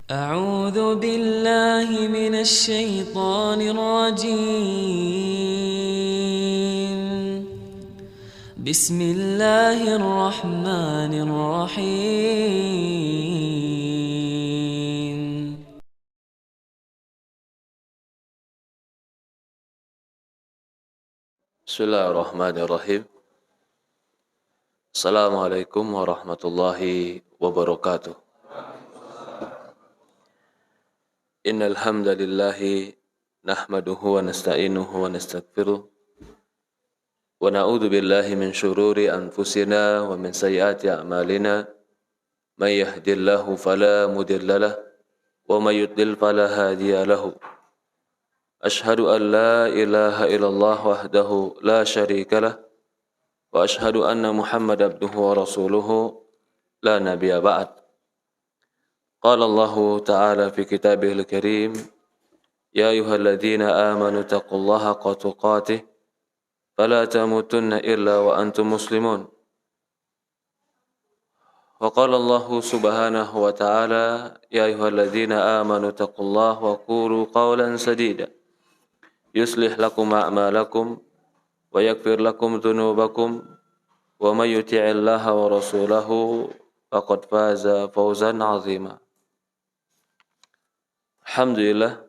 أعوذ بالله من الشيطان الرجيم بسم الله الرحمن الرحيم Bismillahirrahmanirrahim. Assalamualaikum warahmatullahi wabarakatuh. Innal hamdalillahi nahmaduhu wa nasta'inuhu wa nastaghfiruh wa na'udzu billahi min shururi anfusina wa min sayyiati a'malina. May yahdihillahu fala mudilla lahu wa may yudlil fala hadiya lahu. Ashhadu an la ilaha illallah wahdahu la syarika lah wa ashhadu anna Muhammad abduhu wa rasuluhu la nabiyya ba'd. قال الله تعالى في كتابه الكريم يا أيها الذين آمنوا اتقوا الله حق تقاته فلا تموتن إلا وأنتم مسلمون. وقال الله سبحانه وتعالى يا أيها الذين آمنوا اتقوا الله وقولوا قولا سديدا يصلح لكم أعمالكم ويغفر لكم ذنوبكم ومن يطع الله ورسوله فقد فاز فوزا عظيما. Alhamdulillah,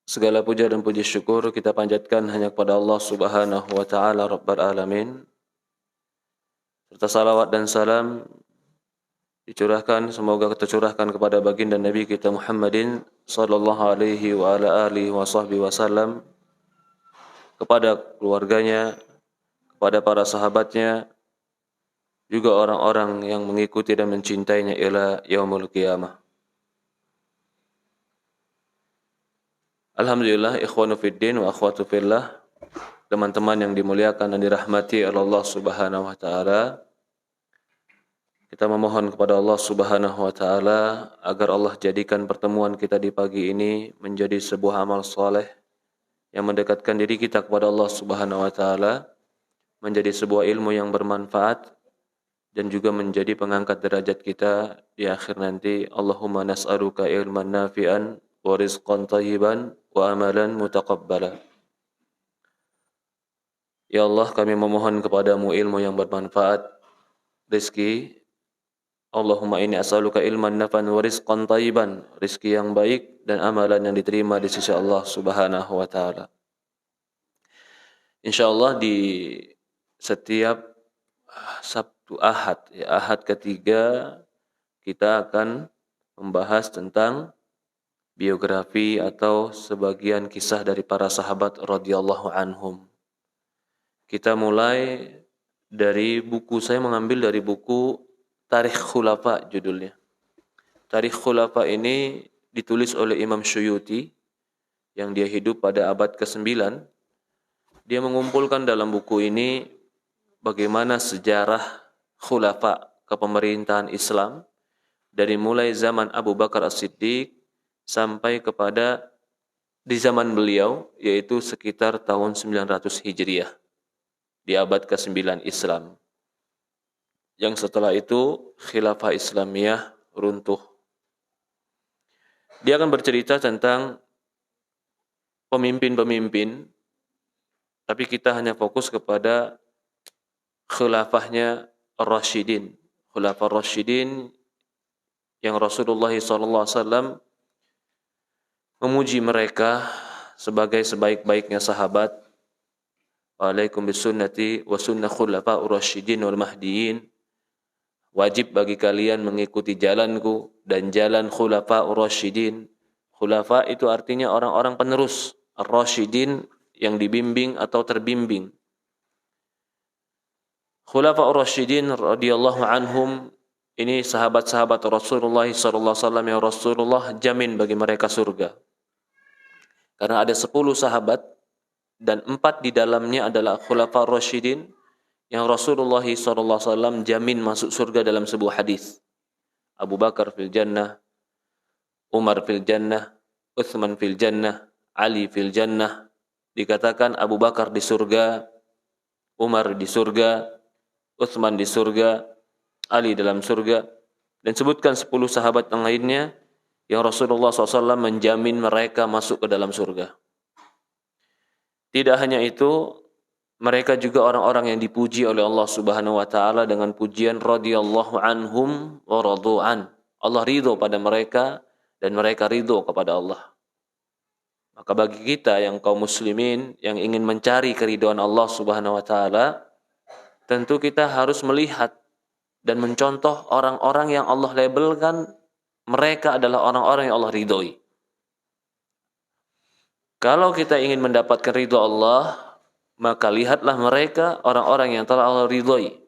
segala puja dan puji syukur kita panjatkan hanya kepada Allah Subhanahu wa taala Rabbul Alamin. Serta salawat dan salam semoga tercurahkan kepada baginda Nabi kita Muhammadin sallallahu alaihi wa ala alihi wasallam, kepada keluarganya, kepada para sahabatnya, juga orang-orang yang mengikuti dan mencintainya ila yaumul qiyamah. Alhamdulillah, ikhwanu fiddin wa akhwatu fillah, teman-teman yang dimuliakan dan dirahmati oleh Allah Subhanahu wa taala. Kita memohon kepada Allah Subhanahu wa taala agar Allah jadikan pertemuan kita di pagi ini menjadi sebuah amal soleh yang mendekatkan diri kita kepada Allah Subhanahu wa taala, menjadi sebuah ilmu yang bermanfaat dan juga menjadi pengangkat derajat kita di akhir nanti. Allahumma nas'aluka ilman nafi'an wa rizqan thayyiban wa amalan mutaqabbala. Ya Allah, kami memohon kepadamu ilmu yang bermanfaat, rizki. Allahumma inni as'aluka ilman nafi'an wa rizqan thayyiban, rizki yang baik dan amalan yang diterima di sisi Allah Subhanahu wa taala. Insyaallah di setiap Sabtu Ahad, Ahad ketiga, kita akan membahas tentang biografi atau sebagian kisah dari para sahabat radhiyallahu anhum. Kita mulai dari buku, saya mengambil dari buku Tarikh Khulafa judulnya. Tarikh Khulafa ini ditulis oleh Imam Suyuti yang dia hidup pada abad ke-9. Dia mengumpulkan dalam buku ini bagaimana sejarah khulafa, kepemerintahan Islam, dari mulai zaman Abu Bakar As-Siddiq sampai kepada di zaman beliau, yaitu sekitar tahun 900 Hijriah, di abad ke-9 Islam. Yang setelah itu khilafah Islamiyah runtuh. Dia akan bercerita tentang pemimpin-pemimpin, tapi kita hanya fokus kepada khilafahnya Ar-Rasyidin. Khulafah Ar-Rasyidin yang Rasulullah SAW memuji mereka sebagai sebaik-baiknya sahabat. Alaikum bisunnati wa sunnah khulafa'ur rasyidin wal mahdiyin. Wajib bagi kalian mengikuti jalanku dan jalan khulafa'ur rasyidin. Khulafa itu artinya orang-orang penerus. Ar-Rasyidin yang dibimbing atau terbimbing. Khulafa'ur rasyidin radhiyallahu anhum, ini sahabat-sahabat Rasulullah SAW yang Rasulullah jamin bagi mereka surga. Karena ada 10 sahabat dan 4 di dalamnya adalah Khulafa Rasyidin yang Rasulullah SAW jamin masuk surga dalam sebuah hadis. Abu Bakar fil jannah, Umar fil jannah, Utsman fil jannah, Ali fil jannah. Dikatakan Abu Bakar di surga, Umar di surga, Utsman di surga, Ali dalam surga. Dan sebutkan 10 sahabat yang lainnya yang Rasulullah SAW menjamin mereka masuk ke dalam surga. Tidak hanya itu, mereka juga orang-orang yang dipuji oleh Allah Subhanahu wa taala dengan pujian radhiyallahu anhum wa radu'an. Allah ridho pada mereka dan mereka ridho kepada Allah. Maka bagi kita yang kaum muslimin yang ingin mencari keridhaan Allah Subhanahu wa taala, tentu kita harus melihat dan mencontoh orang-orang yang Allah labelkan mereka adalah orang-orang yang Allah ridhoi. Kalau kita ingin mendapatkan ridho Allah, maka lihatlah mereka orang-orang yang telah Allah ridhoi.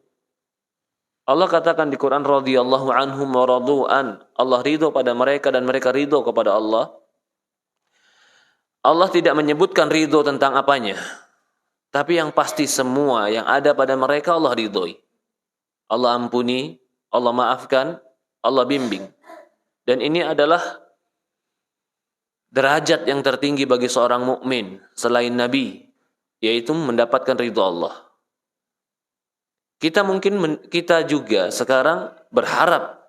Allah katakan di Quran radhiyallahu anhum wa radu'an. Allah ridho pada mereka dan mereka ridho kepada Allah. Allah tidak menyebutkan ridho tentang apanya. Tapi yang pasti semua yang ada pada mereka Allah ridhoi. Allah ampuni, Allah maafkan, Allah bimbing. Dan ini adalah derajat yang tertinggi bagi seorang mukmin selain Nabi, yaitu mendapatkan ridho Allah. Kita juga sekarang berharap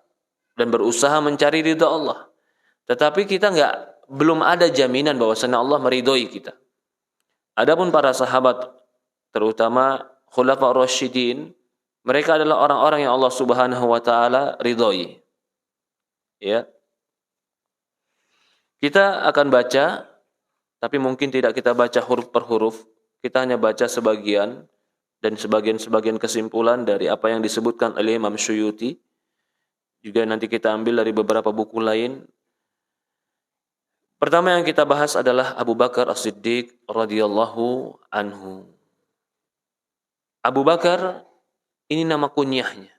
dan berusaha mencari ridho Allah. Tetapi kita belum ada jaminan bahwasanya Allah meridhoi kita. Adapun para sahabat, terutama Khulafaur Rasyidin, mereka adalah orang-orang yang Allah Subhanahu wa taala ridhoi. Ya. Kita akan baca, tapi mungkin tidak kita baca huruf per huruf. Kita hanya baca sebagian dan sebagian kesimpulan dari apa yang disebutkan oleh Imam Suyuti. Juga nanti kita ambil dari beberapa buku lain. Pertama yang kita bahas adalah Abu Bakar As-Siddiq radhiyallahu anhu. Abu Bakar ini nama kunyahnya.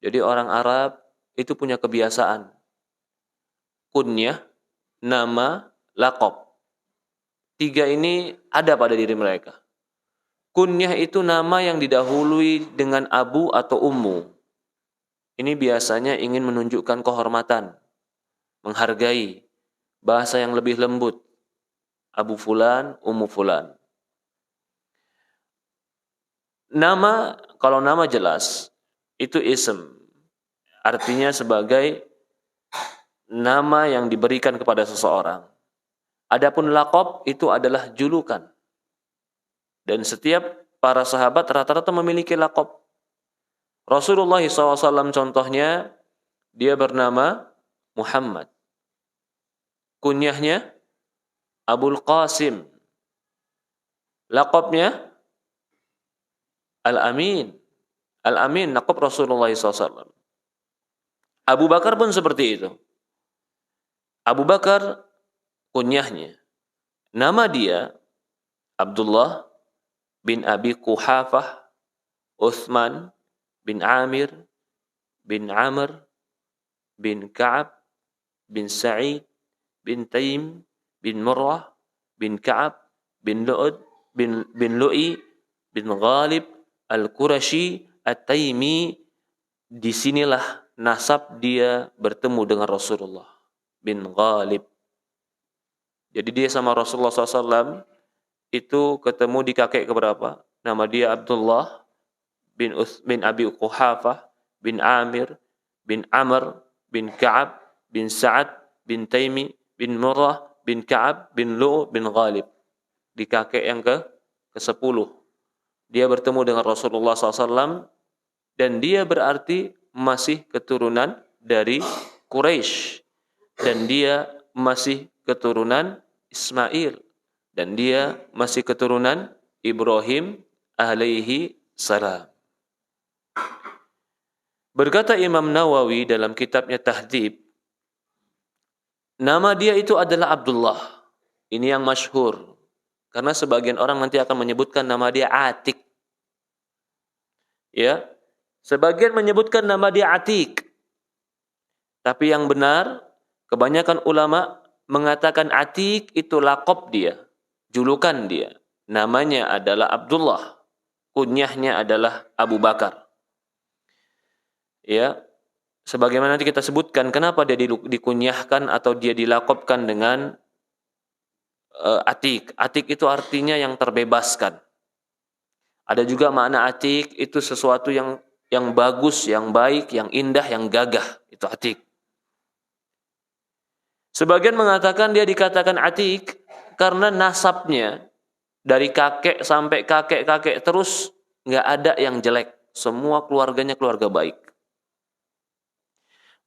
Jadi orang Arab itu punya kebiasaan. Kunyah, nama, laqab. 3 ini ada pada diri mereka. Kunyah itu nama yang didahului dengan abu atau ummu. Ini biasanya ingin menunjukkan kehormatan, menghargai, bahasa yang lebih lembut. Abu fulan, ummu fulan. Nama, kalau nama jelas, itu ism. Artinya sebagai nama yang diberikan kepada seseorang. Adapun laqab itu adalah julukan. Dan setiap para sahabat rata-rata memiliki laqab. Rasulullah SAW contohnya, dia bernama Muhammad. Kunyahnya Abul Qasim. Laqabnya Al-Amin. Al-Amin, laqab Rasulullah SAW. Abu Bakar pun seperti itu. Abu Bakar kunyahnya. Nama dia Abdullah bin Abi Quhafah, Uthman bin Amir, bin Amr, bin Ka'ab, bin Sa'id, bin Taim, bin Murrah, bin Ka'ab, bin Lu'ud, bin Lu'i, bin Ghalib, Al-Qurashi, At-Taimi. Disinilah nasab dia bertemu dengan Rasulullah bin Ghalib. Jadi dia sama Rasulullah SAW itu ketemu di kakek keberapa? Nama dia Abdullah bin Abi Quhafah, bin Amir, bin Amr, bin Ka'ab, bin Sa'ad, bin Taimi, bin Murrah, bin Ka'ab, bin Lu', bin Ghalib. Di kakek yang ke-10. Dia bertemu dengan Rasulullah SAW dan dia berarti masih keturunan dari Quraisy. Dan dia masih keturunan Ismail. Dan dia masih keturunan Ibrahim alaihi salam. Berkata Imam Nawawi dalam kitabnya Tahdhib, nama dia itu adalah Abdullah. Ini yang masyhur. Karena sebagian orang nanti akan menyebutkan nama dia Atik. Ya. Sebagian menyebutkan nama dia Atik. Tapi yang benar, kebanyakan ulama mengatakan Atik itu laqab dia, julukan dia. Namanya adalah Abdullah. Kunyahnya adalah Abu Bakar. Ya, sebagaimana nanti kita sebutkan kenapa dia dikunyahkan atau dia dilaqabkan dengan Atik. Atik itu artinya yang terbebaskan. Ada juga makna Atik itu sesuatu yang bagus, yang baik, yang indah, yang gagah. Itu Atik. Sebagian mengatakan dia dikatakan Atiq karena nasabnya dari kakek sampai kakek-kakek terus nggak ada yang jelek. Semua keluarganya keluarga baik.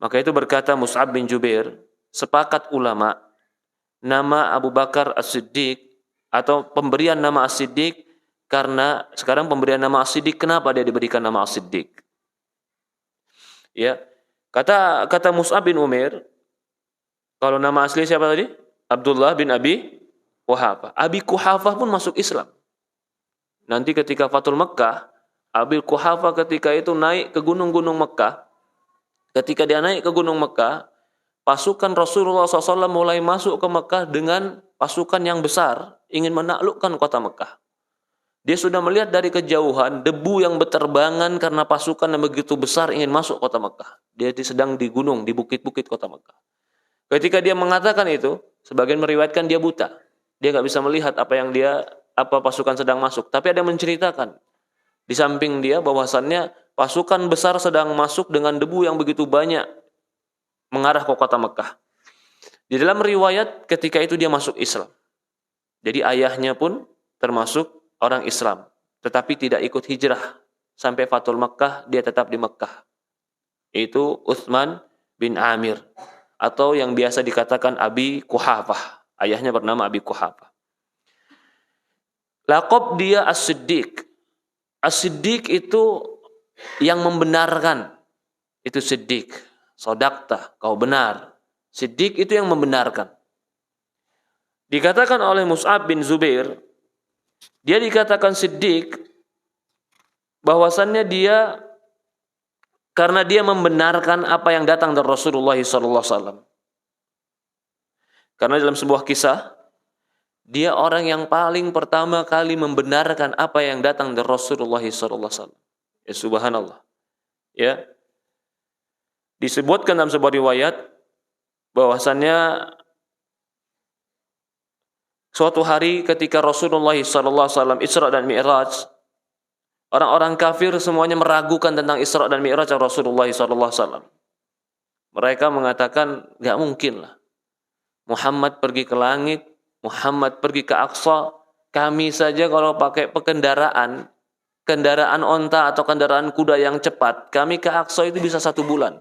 Maka itu berkata Mus'ab bin Jubair, sepakat ulama, nama Abu Bakar As-Siddiq atau pemberian nama As-Siddiq, karena sekarang pemberian nama As-Siddiq, kenapa dia diberikan nama As-Siddiq? Ya, kata Mus'ab bin Umair, kalau nama asli siapa tadi? Abdullah bin Abi Quhafah. Abi Quhafah pun masuk Islam. Nanti ketika Fathul Mekkah, Abi Quhafah ketika itu naik ke gunung-gunung Mekkah. Ketika dia naik ke gunung Mekkah, pasukan Rasulullah SAW mulai masuk ke Mekkah dengan pasukan yang besar, ingin menaklukkan kota Mekkah. Dia sudah melihat dari kejauhan debu yang berterbangan karena pasukan yang begitu besar ingin masuk kota Mekkah. Dia sedang di gunung, di bukit-bukit kota Mekkah. Ketika dia mengatakan itu, sebagian meriwayatkan dia buta. Dia nggak bisa melihat apa pasukan sedang masuk. Tapi ada yang menceritakan di samping dia bahwasannya pasukan besar sedang masuk dengan debu yang begitu banyak mengarah ke kota Mekkah. Di dalam riwayat ketika itu dia masuk Islam. Jadi ayahnya pun termasuk orang Islam, tetapi tidak ikut hijrah sampai Fathul Mekkah, dia tetap di Mekkah. Itu Utsman bin Amir atau yang biasa dikatakan Abi Quhafah. Ayahnya bernama Abi Quhafah. Laqab dia As-Siddiq. As-Siddiq itu yang membenarkan. Itu Siddiq. Sodakta, kau benar. Siddiq itu yang membenarkan. Dikatakan oleh Mus'ab bin Zubair, dia dikatakan Siddiq bahwasannya dia karena dia membenarkan apa yang datang dari Rasulullah SAW. Karena dalam sebuah kisah, dia orang yang paling pertama kali membenarkan apa yang datang dari Rasulullah SAW. Ya subhanallah. Ya. Disebutkan dalam sebuah riwayat bahwasannya suatu hari ketika Rasulullah SAW Isra dan Mi'raj, orang-orang kafir semuanya meragukan tentang Isra dan Mi'raj Rasulullah SAW. Mereka mengatakan, nggak mungkin lah. Muhammad pergi ke langit, Muhammad pergi ke Aqsa, kami saja kalau pakai kendaraan onta atau kendaraan kuda yang cepat, kami ke Aqsa itu bisa 1 bulan.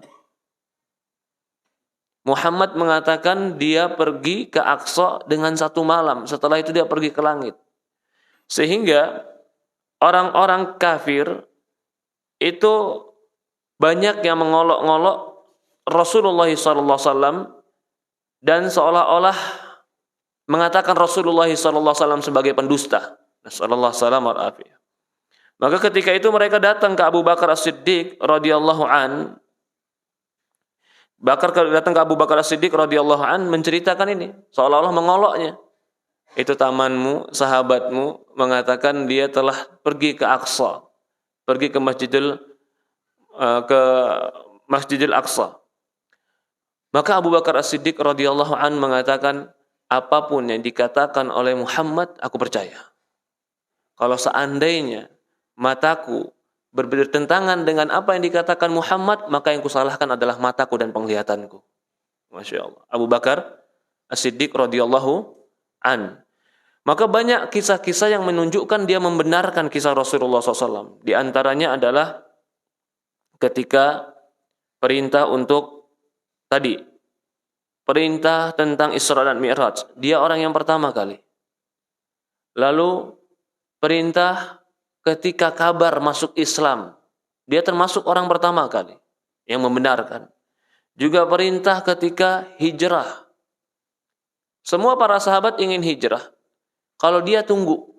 Muhammad mengatakan dia pergi ke Aqsa dengan 1 malam, setelah itu dia pergi ke langit. Sehingga orang-orang kafir itu banyak yang mengolok-ngolok Rasulullah SAW dan seolah-olah mengatakan Rasulullah SAW sebagai pendusta. Nasallallahu salam wal afiyah. Maka ketika itu mereka datang ke Abu Bakar As-Siddiq radhiyallahu an. Datang ke Abu Bakar As-Siddiq radhiyallahu an menceritakan ini, seolah-olah mengoloknya. Itu tamanmu, sahabatmu mengatakan dia telah pergi ke Aqsa, pergi ke Masjidil Aqsa. Maka Abu Bakar As-Siddiq radhiyallahu an mengatakan, apapun yang dikatakan oleh Muhammad, aku percaya. Kalau seandainya mataku bertentangan dengan apa yang dikatakan Muhammad, maka yang kusalahkan adalah mataku dan penglihatanku. Masya Allah. Abu Bakar As-Siddiq radhiyallahu an. Maka banyak kisah-kisah yang menunjukkan dia membenarkan kisah Rasulullah SAW. Di antaranya adalah ketika perintah untuk perintah tentang Isra dan Mi'raj. Dia orang yang pertama kali. Lalu perintah ketika kabar masuk Islam. Dia termasuk orang pertama kali yang membenarkan. Juga perintah ketika hijrah. Semua para sahabat ingin hijrah. Kalau dia tunggu.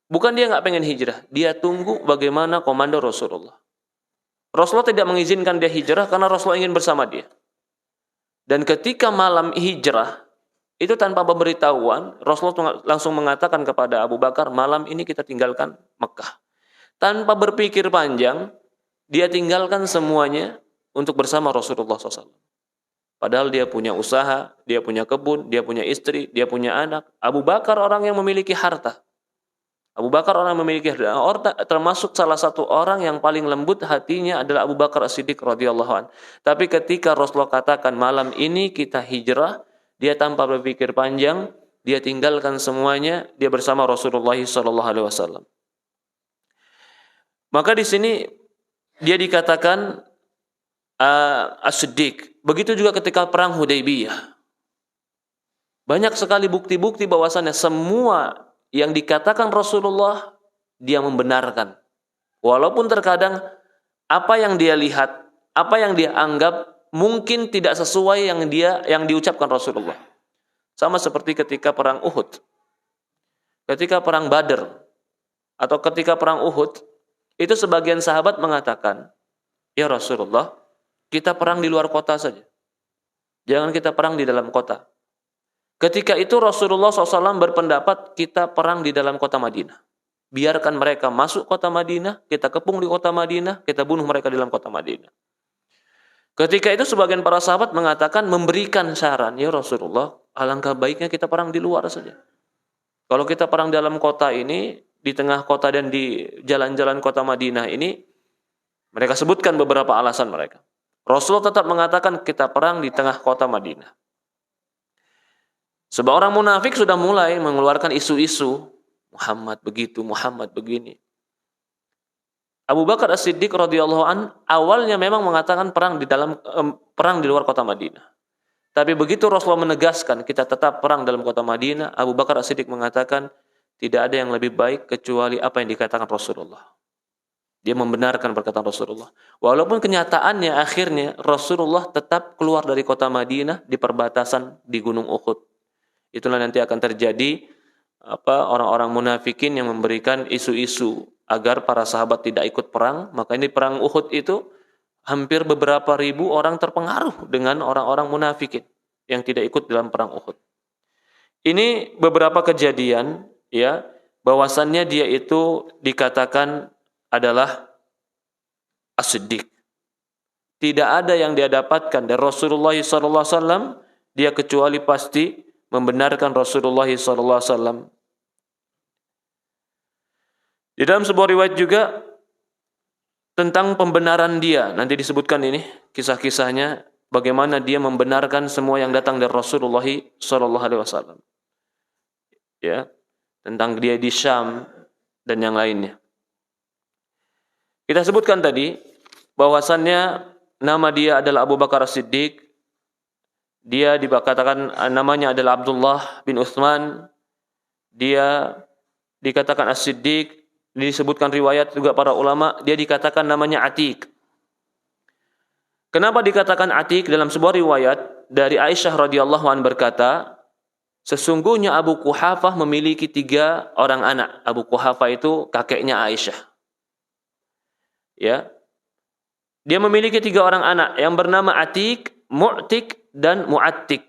Bukan dia nggak pengen hijrah. Dia tunggu bagaimana komando Rasulullah. Rasulullah tidak mengizinkan dia hijrah karena Rasulullah ingin bersama dia. Dan ketika malam hijrah, itu tanpa pemberitahuan, Rasulullah langsung mengatakan kepada Abu Bakar, malam ini kita tinggalkan Mekah. Tanpa berpikir panjang, dia tinggalkan semuanya untuk bersama Rasulullah SAW. Padahal dia punya usaha, dia punya kebun, dia punya istri, dia punya anak. Abu Bakar orang yang memiliki harta. Abu Bakar orang yang memiliki harta, termasuk salah satu orang yang paling lembut hatinya adalah Abu Bakar As-Siddiq radhiyallahu anhu. Tapi ketika Rasulullah katakan malam ini kita hijrah, dia tanpa berpikir panjang, dia tinggalkan semuanya, dia bersama Rasulullah sallallahu alaihi wasallam. Maka di sini dia dikatakan As-Siddiq. Begitu juga ketika perang Hudaybiyah. Banyak sekali bukti-bukti bahwasannya semua yang dikatakan Rasulullah dia membenarkan. Walaupun terkadang apa yang dia lihat, apa yang dia anggap mungkin tidak sesuai yang diucapkan Rasulullah. Sama seperti ketika perang Uhud. Ketika perang Badr atau ketika perang Uhud, itu sebagian sahabat mengatakan, "Ya Rasulullah, kita perang di luar kota saja. Jangan kita perang di dalam kota." Ketika itu Rasulullah SAW berpendapat kita perang di dalam kota Madinah. Biarkan mereka masuk kota Madinah, kita kepung di kota Madinah, kita bunuh mereka di dalam kota Madinah. Ketika itu sebagian para sahabat mengatakan, memberikan saran, "Ya Rasulullah, alangkah baiknya kita perang di luar saja. Kalau kita perang dalam kota ini, di tengah kota dan di jalan-jalan kota Madinah ini," mereka sebutkan beberapa alasan mereka. Rasulullah tetap mengatakan kita perang di tengah kota Madinah. Sebab orang munafik sudah mulai mengeluarkan isu-isu, Muhammad begitu, Muhammad begini. Abu Bakar As-Siddiq radhiyallahu an awalnya memang mengatakan perang di luar kota Madinah. Tapi begitu Rasulullah menegaskan kita tetap perang dalam kota Madinah, Abu Bakar As-Siddiq mengatakan tidak ada yang lebih baik kecuali apa yang dikatakan Rasulullah. Dia membenarkan perkataan Rasulullah. Walaupun kenyataannya akhirnya Rasulullah tetap keluar dari kota Madinah di perbatasan di Gunung Uhud. Itulah nanti akan terjadi orang-orang munafikin yang memberikan isu-isu agar para sahabat tidak ikut perang. Maka ini perang Uhud itu hampir beberapa ribu orang terpengaruh dengan orang-orang munafikin yang tidak ikut dalam perang Uhud. Ini beberapa kejadian ya bahwasannya dia itu dikatakan adalah As-Siddiq. Tidak ada yang dia dapatkan dari Rasulullah SAW dia kecuali pasti membenarkan Rasulullah SAW. Di dalam sebuah riwayat juga tentang pembenaran dia, nanti disebutkan ini kisah-kisahnya bagaimana dia membenarkan semua yang datang dari Rasulullah SAW. Ya, tentang dia di Syam dan yang lainnya. Kita sebutkan tadi bahwasannya nama dia adalah Abu Bakar As-Siddiq. Dia dikatakan namanya adalah Abdullah bin Utsman. Dia dikatakan As-Siddiq. Disebutkan riwayat juga para ulama, dia dikatakan namanya Atiq. Kenapa dikatakan Atiq? Dalam sebuah riwayat dari Aisyah radhiyallahu anha berkata, sesungguhnya Abu Quhafah memiliki 3 orang anak. Abu Quhafah itu kakeknya Aisyah. Ya. Dia memiliki 3 orang anak yang bernama Atiq, Mu'tiq dan Mu'attiq.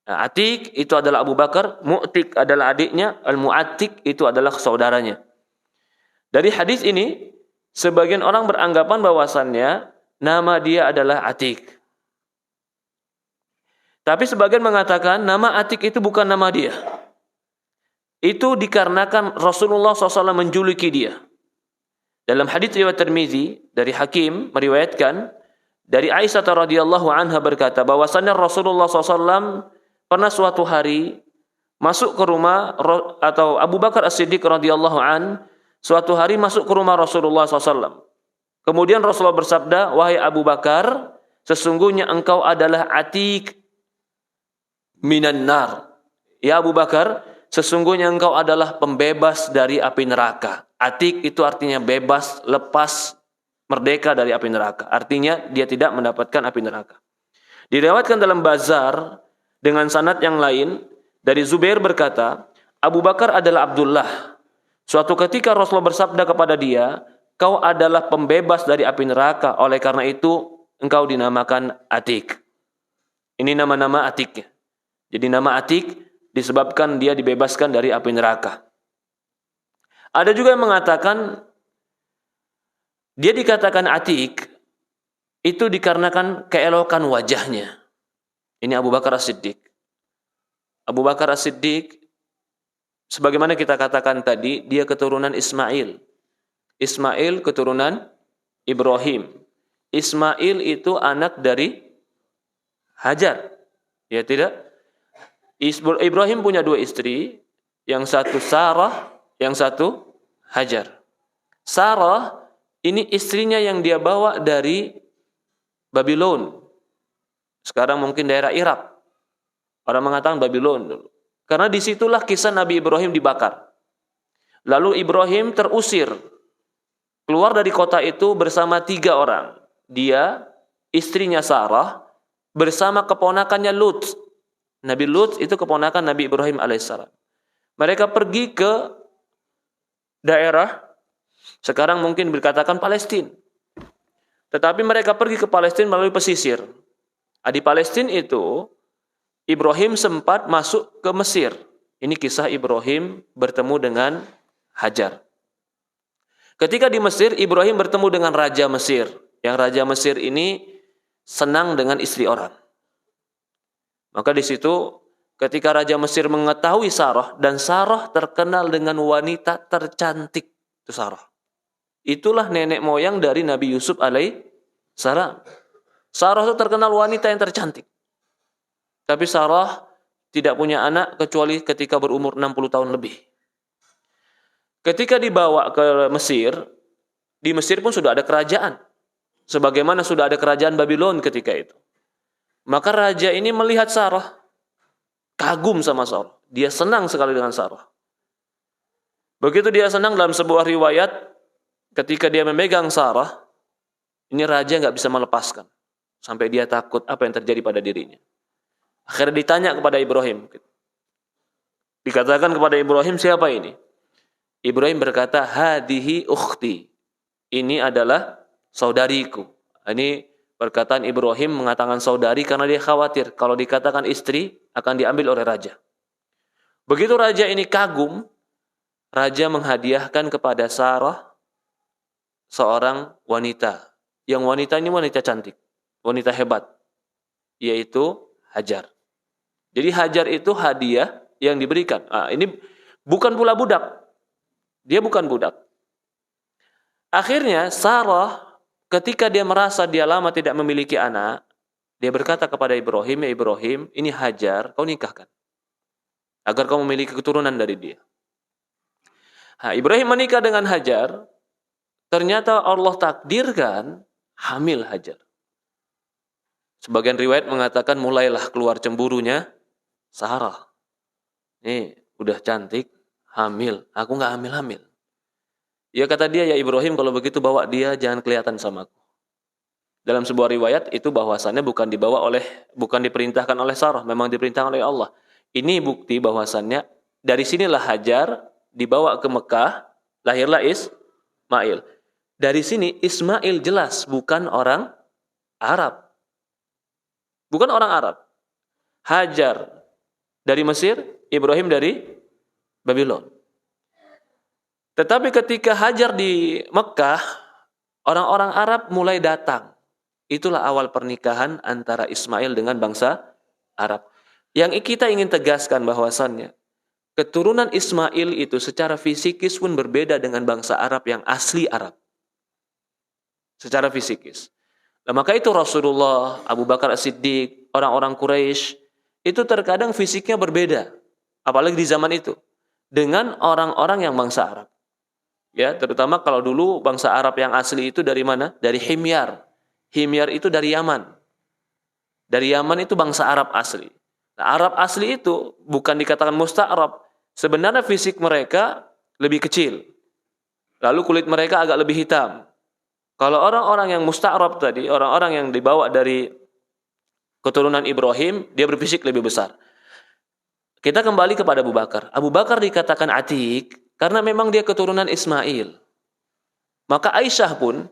Nah, Atiq itu adalah Abu Bakar, Mu'tiq adalah adiknya, Al-Mu'attiq itu adalah saudaranya. Dari hadis ini, sebagian orang beranggapan bahwasannya nama dia adalah Atiq. Tapi sebagian mengatakan nama Atiq itu bukan nama dia. Itu dikarenakan Rasulullah SAW menjuluki dia. Dalam hadis riwayat Tirmizi dari Hakim meriwayatkan dari Aisyah radhiyallahu anha berkata bahwasannya Rasulullah SAW pernah suatu hari masuk ke rumah atau Abu Bakar As-Siddiq radhiyallahu an suatu hari masuk ke rumah Rasulullah SAW. Kemudian Rasulullah bersabda, "Wahai Abu Bakar, sesungguhnya engkau adalah Atiq minan nar." Ya Abu Bakar, sesungguhnya engkau adalah pembebas dari api neraka. Atiq itu artinya bebas, lepas, merdeka dari api neraka. Artinya dia tidak mendapatkan api neraka. Diriwayatkan dalam Bazar dengan sanad yang lain dari Zubair berkata, Abu Bakar adalah Abdullah. Suatu ketika Rasulullah bersabda kepada dia, "Kau adalah pembebas dari api neraka, oleh karena itu engkau dinamakan Atiq." Ini nama-nama Atiq. Jadi nama Atiq disebabkan dia dibebaskan dari api neraka. Ada juga yang mengatakan dia dikatakan Atiq itu dikarenakan keelokan wajahnya. Ini Abu Bakar As-Siddiq. Abu Bakar As-Siddiq sebagaimana kita katakan tadi, dia keturunan Ismail. Ismail keturunan Ibrahim. Ismail itu anak dari Hajar. Ya tidak? Ibrahim punya 2 istri, yang satu Sarah, yang satu Hajar. Sarah ini istrinya yang dia bawa dari Babylon. Sekarang mungkin daerah Irak. Orang mengatakan Babylon dulu. Karena disitulah kisah Nabi Ibrahim dibakar. Lalu Ibrahim terusir keluar dari kota itu bersama 3 orang. Dia, istrinya Sarah, bersama keponakannya Lut. Nabi Lut itu keponakan Nabi Ibrahim alaihissalam. Mereka pergi ke daerah, sekarang mungkin dikatakan Palestina. Tetapi mereka pergi ke Palestina melalui pesisir. Di Palestina itu, Ibrahim sempat masuk ke Mesir. Ini kisah Ibrahim bertemu dengan Hajar. Ketika di Mesir, Ibrahim bertemu dengan Raja Mesir. Yang Raja Mesir ini senang dengan istri orang. Maka di situ ketika Raja Mesir mengetahui Sarah, dan Sarah terkenal dengan wanita tercantik, itu Sarah. Itulah nenek moyang dari Nabi Yusuf alaihissalam. Sarah itu terkenal wanita yang tercantik. Tapi Sarah tidak punya anak kecuali ketika berumur 60 tahun lebih. Ketika dibawa ke Mesir, di Mesir pun sudah ada kerajaan. Sebagaimana sudah ada kerajaan Babylon ketika itu. Maka raja ini melihat Sarah, kagum sama Sarah. Dia senang sekali dengan Sarah. Begitu dia senang, dalam sebuah riwayat, ketika dia memegang Sarah, ini raja nggak bisa melepaskan. Sampai dia takut apa yang terjadi pada dirinya. Akhirnya ditanya kepada Ibrahim. Dikatakan kepada Ibrahim, siapa ini? Ibrahim berkata, hadihi ukhti. Ini adalah saudariku. Ini perkataan Ibrahim mengatakan saudari karena dia khawatir kalau dikatakan istri akan diambil oleh raja. Begitu raja ini kagum, raja menghadiahkan kepada Sarah seorang wanita. Yang wanita ini wanita cantik, wanita hebat, yaitu Hajar. Jadi Hajar itu hadiah yang diberikan. Ini bukan pula budak. Dia bukan budak. Akhirnya Sarah ketika dia merasa dia lama tidak memiliki anak, dia berkata kepada Ibrahim, ya Ibrahim, ini Hajar, kau nikahkan. Agar kau memiliki keturunan dari dia. Ibrahim menikah dengan Hajar, ternyata Allah takdirkan hamil Hajar. Sebagian riwayat mengatakan mulailah keluar cemburunya Sarah. Nih, udah cantik, hamil. Aku nggak hamil-hamil. Ya kata dia, ya Ibrahim, kalau begitu bawa dia, jangan kelihatan sama aku. Dalam sebuah riwayat itu bahwasannya bukan diperintahkan oleh Sarah, memang diperintahkan oleh Allah. Ini bukti bahwasannya dari sinilah Hajar dibawa ke Mekah, lahirlah Ismail. Dari sini Ismail jelas bukan orang Arab. Bukan orang Arab. Hajar dari Mesir, Ibrahim dari Babylon. Tetapi ketika Hajar di Mekah, orang-orang Arab mulai datang. Itulah awal pernikahan antara Ismail dengan bangsa Arab. Yang kita ingin tegaskan bahwasannya, keturunan Ismail itu secara fisikis pun berbeda dengan bangsa Arab yang asli Arab. Secara fisikis. Nah, maka itu Rasulullah, Abu Bakar As-Siddiq, orang-orang Quraisy itu terkadang fisiknya berbeda. Apalagi di zaman itu. Dengan orang-orang yang bangsa Arab. Ya, terutama kalau dulu bangsa Arab yang asli itu dari mana? Dari Himyar. Himyar itu dari Yaman. Dari Yaman itu bangsa Arab asli. Nah, Arab asli itu bukan dikatakan musta'rab. Sebenarnya fisik mereka lebih kecil. Lalu kulit mereka agak lebih hitam. Kalau orang-orang yang musta'rab tadi, orang-orang yang dibawa dari keturunan Ibrahim, dia berfisik lebih besar. Kita kembali kepada Abu Bakar. Abu Bakar dikatakan Atiq karena memang dia keturunan Ismail. Maka Aisyah pun,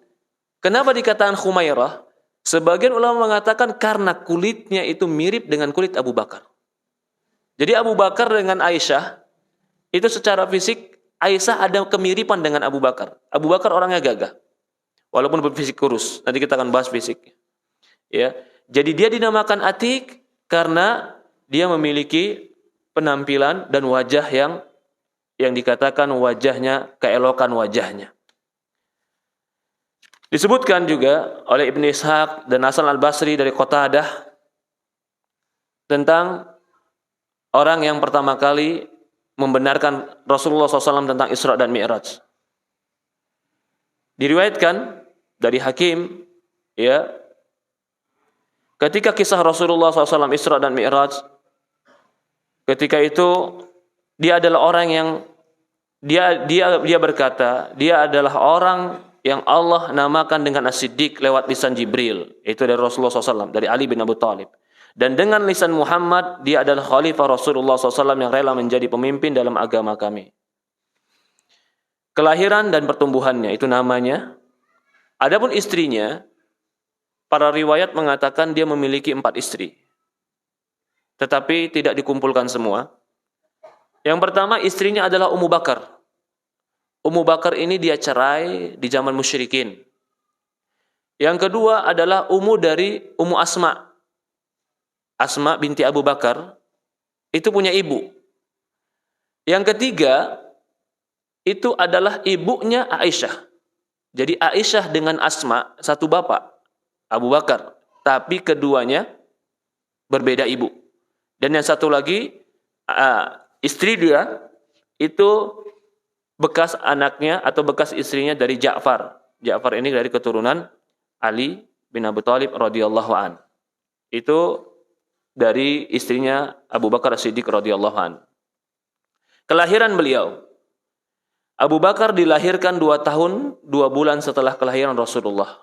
kenapa dikatakan Khumairah? Sebagian ulama mengatakan karena kulitnya itu mirip dengan kulit Abu Bakar. Jadi Abu Bakar dengan Aisyah, itu secara fisik, Aisyah ada kemiripan dengan Abu Bakar. Abu Bakar orangnya gagah. Walaupun berfisik kurus. Nanti kita akan bahas fisiknya. Ya. Jadi dia dinamakan Atiq karena dia memiliki penampilan dan wajah yang dikatakan wajahnya, keelokan wajahnya. Disebutkan juga oleh Ibn Ishaq dan Hasan al-Basri dari Qatadah tentang orang yang pertama kali membenarkan Rasulullah SAW tentang Isra dan Mi'raj. Diriwayatkan dari Hakim, ya, ketika kisah Rasulullah SAW Isra dan Mi'raj, ketika itu dia adalah orang yang dia berkata, dia adalah orang yang Allah namakan dengan As-Siddiq lewat lisan Jibril, itu dari Rasulullah SAW, dari Ali bin Abi Thalib. Dan dengan lisan Muhammad, dia adalah khalifah Rasulullah SAW yang rela menjadi pemimpin dalam agama kami. Kelahiran dan pertumbuhannya, itu namanya. Adapun istrinya, para riwayat mengatakan dia memiliki 4 istri. Tetapi tidak dikumpulkan semua. Yang pertama istrinya adalah Ummu Bakar. Ummu Bakar ini dia cerai di zaman musyrikin. Yang kedua adalah Ummu Asma. Asma binti Abu Bakar itu punya ibu. Yang ketiga itu adalah ibunya Aisyah. Jadi Aisyah dengan Asma satu bapak, Abu Bakar, tapi keduanya berbeda ibu. Dan yang satu lagi istri dia itu bekas anaknya atau bekas istrinya dari Ja'far. Ja'far ini dari keturunan Ali bin Abi Thalib radhiyallahu an. Itu dari istrinya Abu Bakar As-Siddiq radhiyallahu an. Kelahiran beliau, Abu Bakar dilahirkan 2 tahun 2 bulan setelah kelahiran Rasulullah.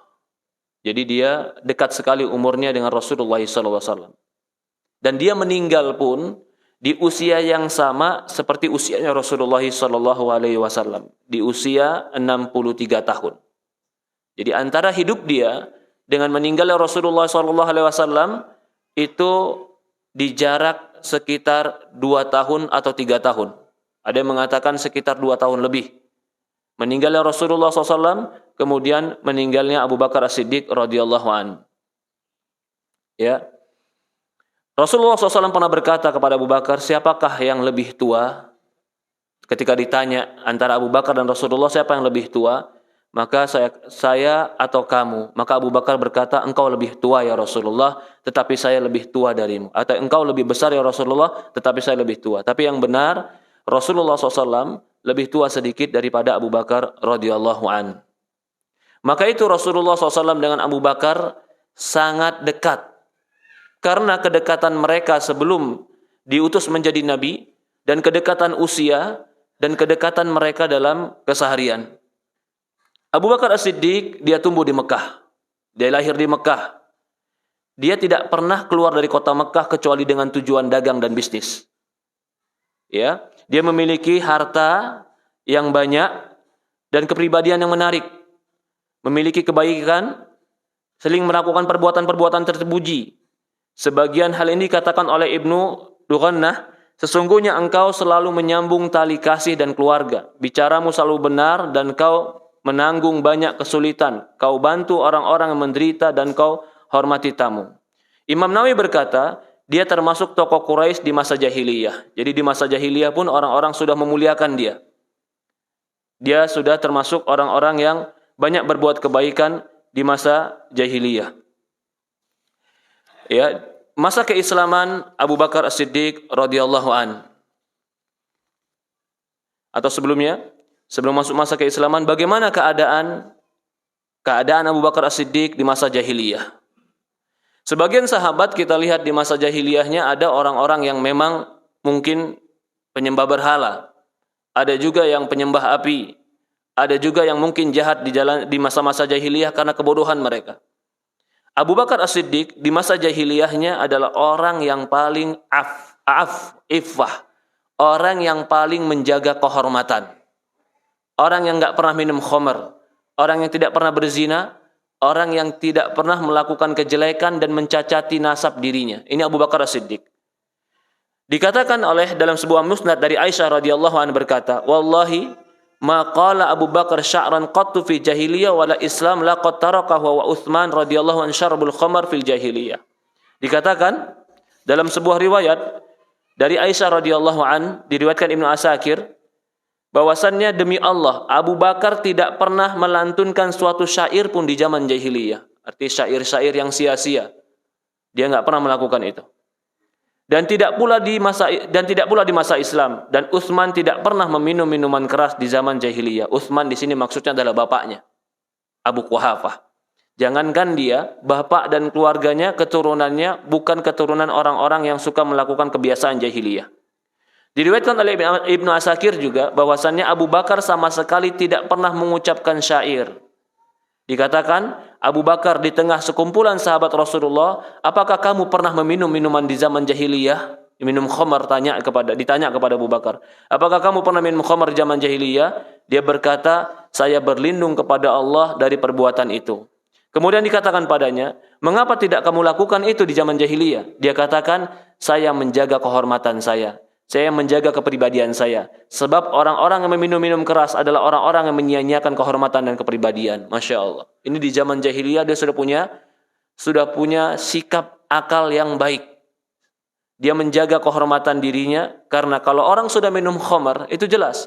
Jadi dia dekat sekali umurnya dengan Rasulullah SAW. Dan dia meninggal pun di usia yang sama seperti usianya Rasulullah SAW, di usia 63 tahun. Jadi antara hidup dia dengan meninggalnya Rasulullah SAW itu di jarak sekitar 2 tahun atau 3 tahun. Ada yang mengatakan sekitar 2 tahun lebih. Meninggalnya Rasulullah SAW, kemudian meninggalnya Abu Bakar As-Siddiq radhiyallahu an. Ya. Rasulullah SAW pernah berkata kepada Abu Bakar, siapakah yang lebih tua? Ketika ditanya antara Abu Bakar dan Rasulullah, siapa yang lebih tua? Maka saya atau kamu? Maka Abu Bakar berkata, engkau lebih tua ya Rasulullah, tetapi saya lebih tua darimu. Atau engkau lebih besar ya Rasulullah, tetapi saya lebih tua. Tapi yang benar, Rasulullah SAW lebih tua sedikit daripada Abu Bakar radhiyallahu an. Maka itu Rasulullah SAW dengan Abu Bakar sangat dekat. Karena kedekatan mereka sebelum diutus menjadi nabi, dan kedekatan usia, dan kedekatan mereka dalam keseharian. Abu Bakar As-Siddiq, dia tumbuh di Mekah. Dia lahir di Mekah. Dia tidak pernah keluar dari kota Mekah kecuali dengan tujuan dagang dan bisnis. Ya, dia memiliki harta yang banyak dan kepribadian yang menarik. Memiliki kebaikan, sering melakukan perbuatan-perbuatan terpuji. Sebagian hal ini dikatakan oleh Ibnu Dughannah, sesungguhnya engkau selalu menyambung tali kasih dan keluarga. Bicaramu selalu benar dan kau menanggung banyak kesulitan. Kau bantu orang-orang yang menderita dan kau hormati tamu. Imam Nawawi berkata, dia termasuk tokoh Quraisy di masa jahiliyah. Jadi di masa jahiliyah pun orang-orang sudah memuliakan dia. Dia sudah termasuk orang-orang yang banyak berbuat kebaikan di masa jahiliyah. Ya, masa keislaman Abu Bakar As-Siddiq radhiyallahu an. Atau sebelumnya, sebelum masuk masa keislaman, bagaimana keadaan Abu Bakar As-Siddiq di masa jahiliyah? Sebagian sahabat kita lihat di masa jahiliyahnya ada orang-orang yang memang mungkin penyembah berhala. Ada juga yang penyembah api. Ada juga yang mungkin jahat di masa-masa jahiliyah karena kebodohan mereka. Abu Bakar As-Siddiq di masa jahiliyahnya adalah orang yang paling iffah. Orang yang paling menjaga kehormatan. Orang yang enggak pernah minum khamr. Orang yang tidak pernah berzina. Orang yang tidak pernah melakukan kejelekan dan mencacati nasab dirinya. Ini Abu Bakar As-Siddiq. Dikatakan dalam sebuah musnad dari Aisyah radhiyallahu anha berkata, wallahi ma qala Abu Bakar sya'ran qattu fi jahiliyah wala Islam laqad tarakahu wa Utsman radhiyallahu an syarbul khamar fil jahiliyah. Dikatakan dalam sebuah riwayat dari Aisyah radhiyallahu an, diriwayatkan Ibnu Asakir, bahwasannya demi Allah, Abu Bakar tidak pernah melantunkan suatu syair pun di zaman jahiliyah. Arti syair-syair yang sia-sia. Dia enggak pernah melakukan itu. dan tidak pula di masa Islam, dan Utsman tidak pernah meminum minuman keras di zaman jahiliyah. Utsman di sini maksudnya adalah bapaknya, Abu Quhafah. Jangankan dia, bapak dan keluarganya, keturunannya bukan keturunan orang-orang yang suka melakukan kebiasaan jahiliyah. Diriwayatkan oleh Ibnu Asakir juga bahwasannya Abu Bakar sama sekali tidak pernah mengucapkan syair. Dikatakan, Abu Bakar di tengah sekumpulan sahabat Rasulullah, apakah kamu pernah meminum minuman di zaman jahiliyah? Minum khamar, ditanya kepada Abu Bakar. Apakah kamu pernah minum khamar zaman jahiliyah? Dia berkata, saya berlindung kepada Allah dari perbuatan itu. Kemudian dikatakan padanya, mengapa tidak kamu lakukan itu di zaman jahiliyah? Dia katakan, saya menjaga kehormatan saya. Saya menjaga kepribadian saya. Sebab orang-orang yang meminum-minum keras adalah orang-orang yang menyia-nyiakan kehormatan dan kepribadian. Masya Allah. Ini di zaman jahiliyah dia sudah punya sikap akal yang baik. Dia menjaga kehormatan dirinya. Karena kalau orang sudah minum khamar, itu jelas.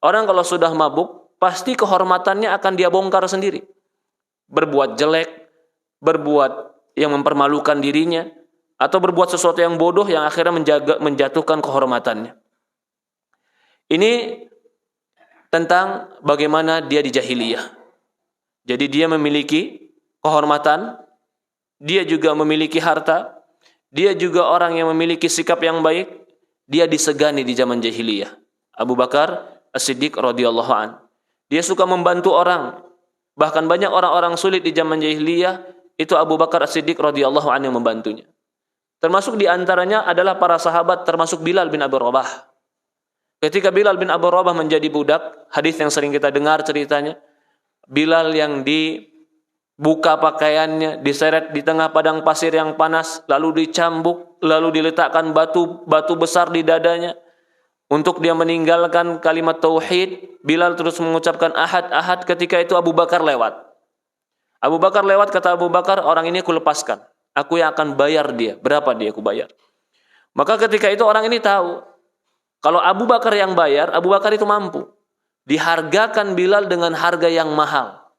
Orang kalau sudah mabuk, pasti kehormatannya akan dia bongkar sendiri. Berbuat jelek, berbuat yang mempermalukan dirinya, atau berbuat sesuatu yang bodoh yang akhirnya menjatuhkan kehormatannya. Ini tentang bagaimana dia di jahiliyah. Jadi dia memiliki kehormatan, dia juga memiliki harta, dia juga orang yang memiliki sikap yang baik, dia disegani di zaman jahiliyah. Abu Bakar As-Siddiq radhiyallahu an. Dia suka membantu orang. Bahkan banyak orang-orang sulit di zaman jahiliyah, itu Abu Bakar As-Siddiq radhiyallahu an yang membantunya. Termasuk di antaranya adalah para sahabat, termasuk Bilal bin Abi Rabah. Ketika Bilal bin Abi Rabah menjadi budak, hadis yang sering kita dengar ceritanya, Bilal yang dibuka pakaiannya, diseret di tengah padang pasir yang panas, lalu dicambuk, lalu diletakkan batu besar di dadanya. Untuk dia meninggalkan kalimat tauhid, Bilal terus mengucapkan ahad, ahad. Ketika itu Abu Bakar lewat. Abu Bakar lewat, kata Abu Bakar, orang ini aku lepaskan. Aku yang akan bayar dia. Berapa dia aku bayar? Maka ketika itu orang ini tahu, kalau Abu Bakar yang bayar, Abu Bakar itu mampu. Dihargakan Bilal dengan harga yang mahal.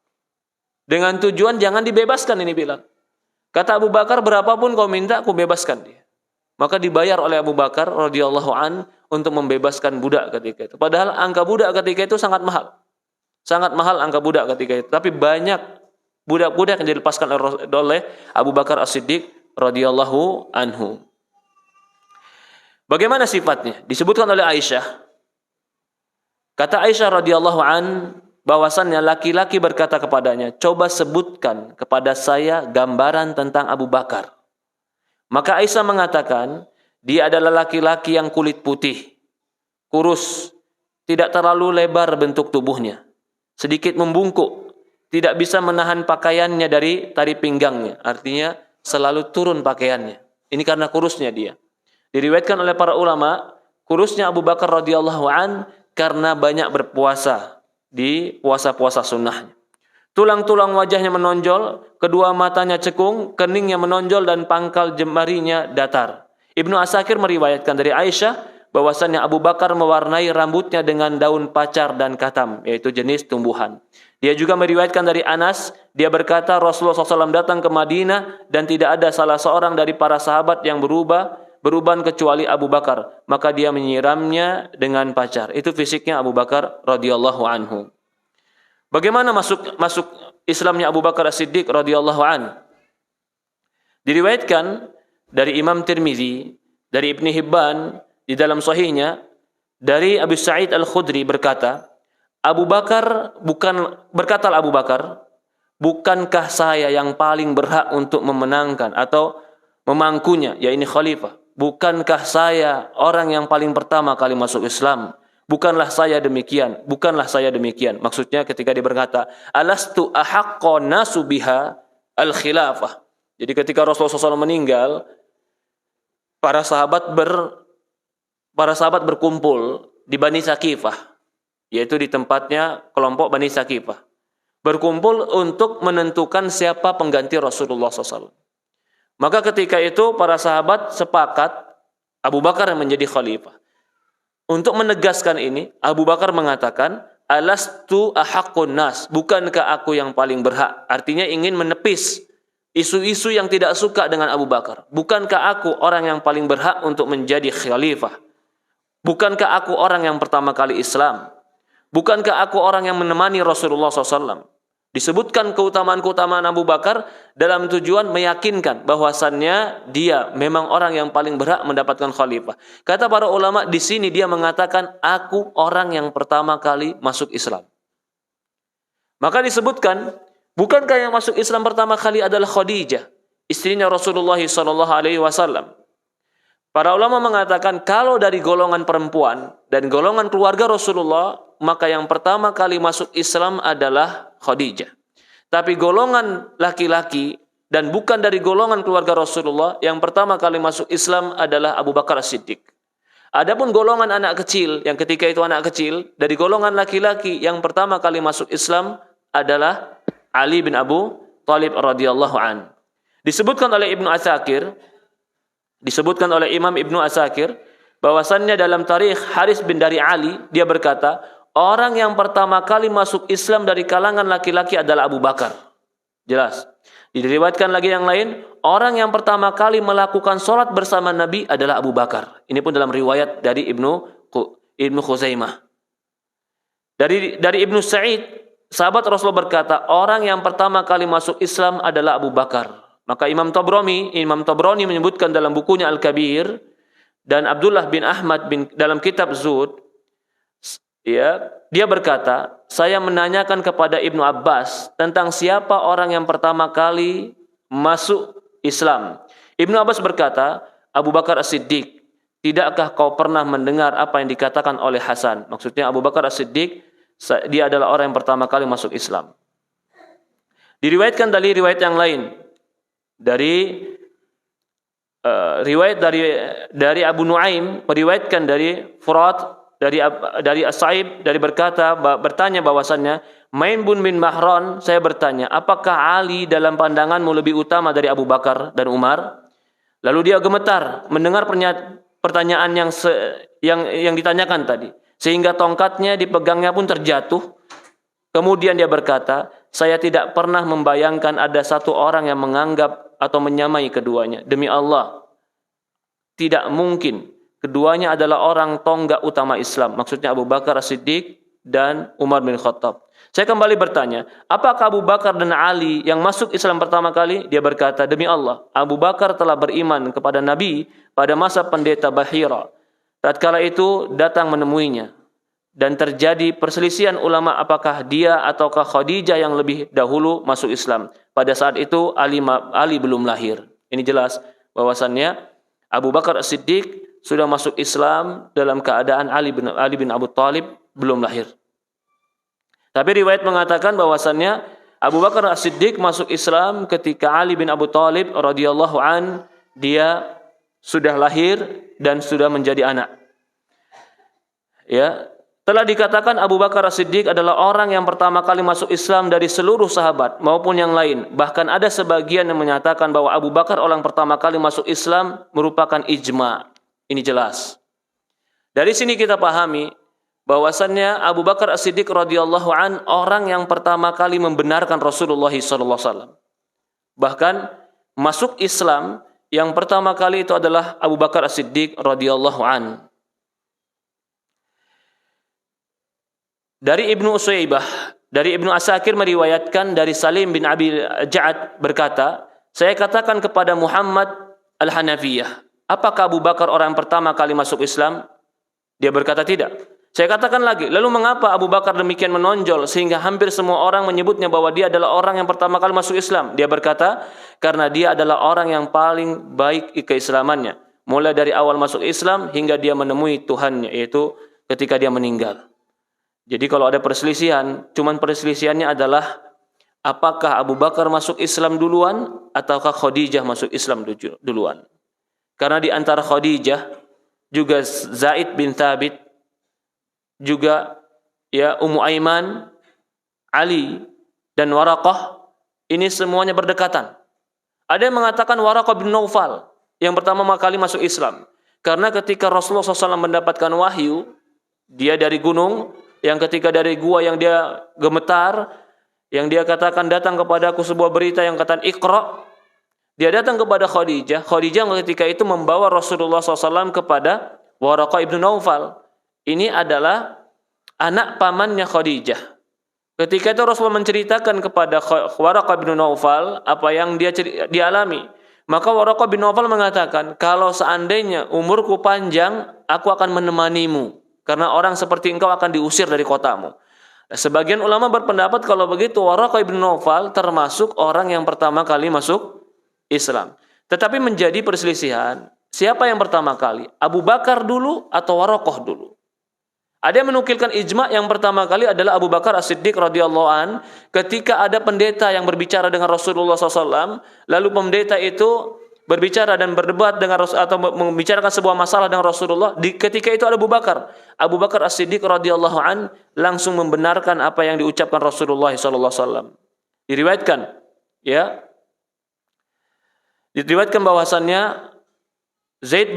Dengan tujuan jangan dibebaskan ini Bilal. Kata Abu Bakar, berapapun kau minta, aku bebaskan dia. Maka dibayar oleh Abu Bakar radhiyallahu an untuk membebaskan budak ketika itu. Padahal angka budak ketika itu sangat mahal. Sangat mahal angka budak ketika itu. Tapi banyak budak-budak yang dilepaskan oleh Abu Bakar As-Siddiq radhiyallahu anhu. Bagaimana sifatnya? Disebutkan oleh Aisyah. Kata Aisyah radhiyallahu an, bahwasannya laki-laki berkata kepadanya, coba sebutkan kepada saya gambaran tentang Abu Bakar. Maka Aisyah mengatakan, dia adalah laki-laki yang kulit putih, kurus, tidak terlalu lebar bentuk tubuhnya, sedikit membungkuk, tidak bisa menahan pakaiannya dari tali pinggangnya. Artinya selalu turun pakaiannya. Ini karena kurusnya dia. Diriwayatkan oleh para ulama, kurusnya Abu Bakar radhiyallahu an karena banyak berpuasa di puasa-puasa sunnahnya. Tulang-tulang wajahnya menonjol, kedua matanya cekung, keningnya menonjol dan pangkal jemarinya datar. Ibnu Asakir meriwayatkan dari Aisyah bahwasannya Abu Bakar mewarnai rambutnya dengan daun pacar dan katam, yaitu jenis tumbuhan. Dia juga meriwayatkan dari Anas, dia berkata Rasulullah SAW datang ke Madinah dan tidak ada salah seorang dari para sahabat yang beruban kecuali Abu Bakar. Maka dia menyiramnya dengan pacar. Itu fisiknya Abu Bakar radhiyallahu anhu. Bagaimana masuk Islamnya Abu Bakar As-Siddiq radhiyallahu anhu? Diriwayatkan dari Imam Tirmizi, dari Ibnu Hibban di dalam sahihnya, dari Abu Sa'id Al-Khudri berkata, berkata Abu Bakar, bukankah saya yang paling berhak untuk memenangkan atau memangkunya, yaitu khalifah? Bukankah saya orang yang paling pertama kali masuk Islam? Bukanlah saya demikian, bukanlah saya demikian. Maksudnya ketika dia berkata, alastu ahaqqa nasu biha al-khilafah. Jadi ketika Rasulullah SAW meninggal, para sahabat berkumpul di Bani Saqifah, yaitu di tempatnya kelompok Bani Saqifah, berkumpul untuk menentukan siapa pengganti Rasulullah SAW. Maka ketika itu para sahabat sepakat Abu Bakar yang menjadi khalifah. Untuk menegaskan ini, Abu Bakar mengatakan, alastu ahaqqun nas, bukankah aku yang paling berhak? Artinya ingin menepis isu-isu yang tidak suka dengan Abu Bakar. Bukankah aku orang yang paling berhak untuk menjadi khalifah? Bukankah aku orang yang pertama kali Islam? Bukankah aku orang yang menemani Rasulullah SAW? Disebutkan keutamaan-keutamaan Abu Bakar dalam tujuan meyakinkan bahwasannya dia memang orang yang paling berhak mendapatkan khalifah. Kata para ulama di sini dia mengatakan, aku orang yang pertama kali masuk Islam. Maka disebutkan, bukankah yang masuk Islam pertama kali adalah Khadijah, istrinya Rasulullah SAW. Para ulama mengatakan kalau dari golongan perempuan dan golongan keluarga Rasulullah, maka yang pertama kali masuk Islam adalah Khadijah. Tapi golongan laki-laki dan bukan dari golongan keluarga Rasulullah, yang pertama kali masuk Islam adalah Abu Bakar As-Siddiq. Adapun golongan anak kecil, yang ketika itu anak kecil, dari golongan laki-laki yang pertama kali masuk Islam adalah Ali bin Abu Thalib radhiyallahu an. Disebutkan oleh Imam Ibnu Asakir bahwasannya dalam tarikh Haris bin dari Ali, dia berkata, orang yang pertama kali masuk Islam dari kalangan laki-laki adalah Abu Bakar. Jelas. Diriwayatkan lagi yang lain, orang yang pertama kali melakukan sholat bersama Nabi adalah Abu Bakar. Ini pun dalam riwayat dari Ibnu Khuzaimah. Dari Ibnu Sa'id, sahabat Rasulullah berkata, orang yang pertama kali masuk Islam adalah Abu Bakar. Maka Imam Tabrani menyebutkan dalam bukunya Al-Kabir, dan Abdullah bin Ahmad dalam kitab Zuhd, ya, dia berkata, saya menanyakan kepada Ibnu Abbas tentang siapa orang yang pertama kali masuk Islam. Ibnu Abbas berkata, Abu Bakar As-Siddiq. Tidakkah kau pernah mendengar apa yang dikatakan oleh Hasan? Maksudnya Abu Bakar As-Siddiq, dia adalah orang yang pertama kali masuk Islam. Diriwayatkan dari riwayat yang lain, dari riwayat dari Abu Nuaim, meriwayatkan dari Furat, dari As-Sa'ib, dari bertanya bahwasannya, Maimun bin Mahran, saya bertanya, apakah Ali dalam pandanganmu lebih utama dari Abu Bakar dan Umar? Lalu dia gemetar mendengar pertanyaan yang ditanyakan tadi, sehingga tongkatnya dipegangnya pun terjatuh. Kemudian dia berkata, saya tidak pernah membayangkan ada satu orang yang menganggap atau menyamai keduanya. Demi Allah, tidak mungkin. Keduanya adalah orang tonggak utama Islam. Maksudnya Abu Bakar As-Siddiq dan Umar bin Khattab. Saya kembali bertanya, apakah Abu Bakar dan Ali yang masuk Islam pertama kali? Dia berkata, demi Allah, Abu Bakar telah beriman kepada Nabi pada masa pendeta Bahira. Tatkala itu datang menemuinya. Dan terjadi perselisihan ulama apakah dia ataukah Khadijah yang lebih dahulu masuk Islam. Pada saat itu Ali belum lahir. Ini jelas bahwasannya Abu Bakar As-Siddiq sudah masuk Islam dalam keadaan Ali bin Abu Thalib belum lahir. Tapi riwayat mengatakan bahwasannya Abu Bakar As-Siddiq masuk Islam ketika Ali bin Abu Thalib radhiyallahu an dia sudah lahir dan sudah menjadi anak. Ya, telah dikatakan Abu Bakar As-Siddiq adalah orang yang pertama kali masuk Islam dari seluruh sahabat maupun yang lain. Bahkan ada sebagian yang menyatakan bahwa Abu Bakar orang pertama kali masuk Islam merupakan ijma'. Ini jelas. Dari sini kita pahami bahwasannya Abu Bakar As-Siddiq radhiyallahu an orang yang pertama kali membenarkan Rasulullah SAW. Bahkan masuk Islam yang pertama kali itu adalah Abu Bakar As-Siddiq radhiyallahu an. Dari Ibnu Usaybah, dari Ibnu Asakir meriwayatkan dari Salim bin Abi Ja'ad berkata, saya katakan kepada Muhammad Al-Hanafiyah, apakah Abu Bakar orang pertama kali masuk Islam? Dia berkata tidak. Saya katakan lagi, lalu mengapa Abu Bakar demikian menonjol sehingga hampir semua orang menyebutnya bahwa dia adalah orang yang pertama kali masuk Islam? Dia berkata, karena dia adalah orang yang paling baik keislamannya, mulai dari awal masuk Islam hingga dia menemui Tuhannya, yaitu ketika dia meninggal. Jadi kalau ada perselisihan, cuman perselisihannya adalah apakah Abu Bakar masuk Islam duluan ataukah Khadijah masuk Islam duluan. Karena di antara Khadijah juga Zaid bin Thabit, juga ya Ummu Aiman, Ali dan Waraqah, ini semuanya berdekatan. Ada yang mengatakan Waraqah bin Naufal yang pertama kali masuk Islam. Karena ketika Rasulullah SAW mendapatkan wahyu, dia dari gunung, yang ketika dari gua yang dia gemetar, yang dia katakan datang kepadaku sebuah berita yang katakan Iqra, Dia datang kepada Khadijah. Khadijah ketika itu membawa Rasulullah SAW kepada Waraqah ibn Naufal. Ini adalah anak pamannya Khadijah. Ketika itu Rasulullah menceritakan kepada Waraqah bin Naufal apa yang dia alami. Maka Waraqah bin Naufal mengatakan, kalau seandainya umurku panjang, aku akan menemanimu. Karena orang seperti engkau akan diusir dari kotamu. Sebagian ulama berpendapat kalau begitu Waraqah bin Naufal termasuk orang yang pertama kali masuk Islam. Tetapi menjadi perselisihan, siapa yang pertama kali? Abu Bakar dulu atau Waraqah dulu? Ada yang menukilkan ijma yang pertama kali adalah Abu Bakar As-Siddiq radhiyallahu an, ketika ada pendeta yang berbicara dengan Rasulullah SAW, lalu pendeta itu berbicara dan berdebat dengan atau membicarakan sebuah masalah dengan Rasulullah. Ketika itu ada Abu Bakar. Abu Bakar As-Siddiq radhiyallahu an langsung membenarkan apa yang diucapkan Rasulullah SAW. Diriwayatkan, ya, diriwayatkan bahwasannya Zaid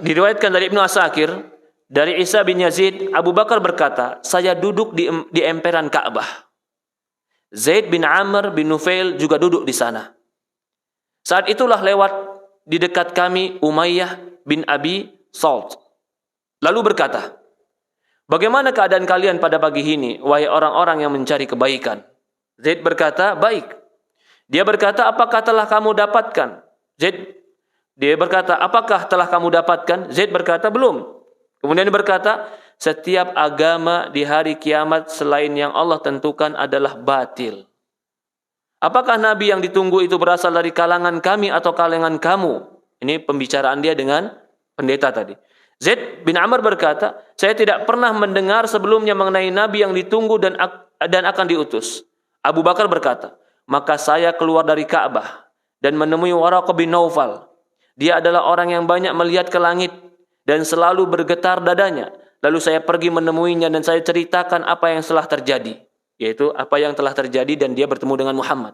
diriwayatkan dari Ibnu Asakir. Dari Isa bin Yazid, Abu Bakar berkata, saya duduk di emperan Ka'bah. Zaid bin Amr bin Nufail juga duduk di sana. Saat itulah lewat di dekat kami Umayyah bin Abi Salt. Lalu berkata, bagaimana keadaan kalian pada pagi ini, wahai orang-orang yang mencari kebaikan? Zaid berkata, baik. Dia berkata, apakah telah kamu dapatkan? Dia berkata, apakah telah kamu dapatkan? Zaid berkata, belum. Kemudian berkata, setiap agama di hari kiamat selain yang Allah tentukan adalah batil. Apakah Nabi yang ditunggu itu berasal dari kalangan kami atau kalangan kamu? Ini pembicaraan dia dengan pendeta tadi. Zaid bin Amr berkata, saya tidak pernah mendengar sebelumnya mengenai Nabi yang ditunggu dan akan diutus. Abu Bakar berkata, maka saya keluar dari Ka'bah dan menemui Waraqah bin Naufal. Dia adalah orang yang banyak melihat ke langit dan selalu bergetar dadanya. Lalu saya pergi menemuinya dan saya ceritakan apa yang telah terjadi. Yaitu apa yang telah terjadi dan dia bertemu dengan Muhammad.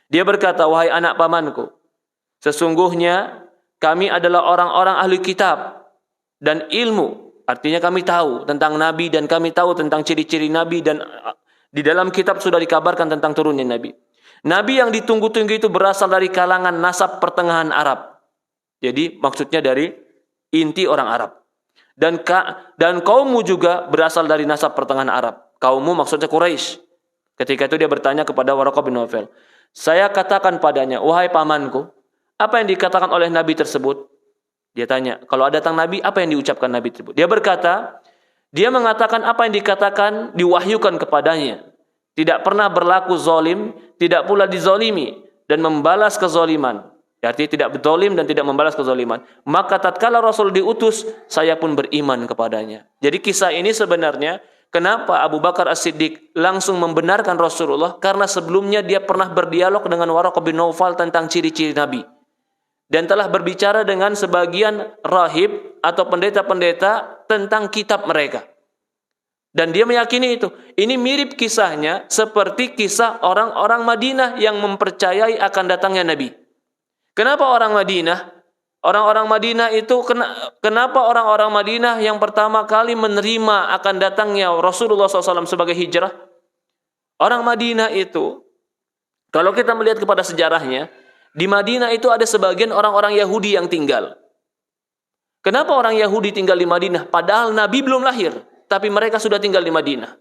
Dia berkata, wahai anak pamanku, sesungguhnya kami adalah orang-orang ahli kitab dan ilmu. Artinya kami tahu tentang Nabi dan kami tahu tentang ciri-ciri Nabi dan di dalam kitab sudah dikabarkan tentang turunnya Nabi. Nabi yang ditunggu-tunggu itu berasal dari kalangan nasab pertengahan Arab. Jadi maksudnya dari inti orang Arab. Dan kaummu juga berasal dari nasab pertengahan Arab. Kaummu maksudnya Quraisy. Ketika itu dia bertanya kepada Waraqah bin Naufal. Saya katakan padanya, wahai pamanku, apa yang dikatakan oleh Nabi tersebut? Dia tanya, kalau datang Nabi, apa yang diucapkan Nabi tersebut? Dia berkata, dia mengatakan apa yang dikatakan, diwahyukan kepadanya. Tidak pernah berlaku zalim, tidak pula dizalimi, dan membalas kezaliman. Artinya tidak berzalim dan tidak membalas kezaliman. Maka tatkala Rasul diutus, saya pun beriman kepadanya. Jadi kisah ini sebenarnya, kenapa Abu Bakar As-Siddiq langsung membenarkan Rasulullah? Karena sebelumnya dia pernah berdialog dengan Waraqah bin Naufal tentang ciri-ciri Nabi. Dan telah berbicara dengan sebagian rahib atau pendeta-pendeta tentang kitab mereka. Dan dia meyakini itu. Ini mirip kisahnya seperti kisah orang-orang Madinah yang mempercayai akan datangnya Nabi. Kenapa orang Madinah? Orang-orang Madinah itu, kenapa orang-orang Madinah yang pertama kali menerima akan datangnya Rasulullah SAW sebagai hijrah? Orang Madinah itu, kalau kita melihat kepada sejarahnya, di Madinah itu ada sebagian orang-orang Yahudi yang tinggal. Kenapa orang Yahudi tinggal di Madinah? Padahal Nabi belum lahir, tapi mereka sudah tinggal di Madinah.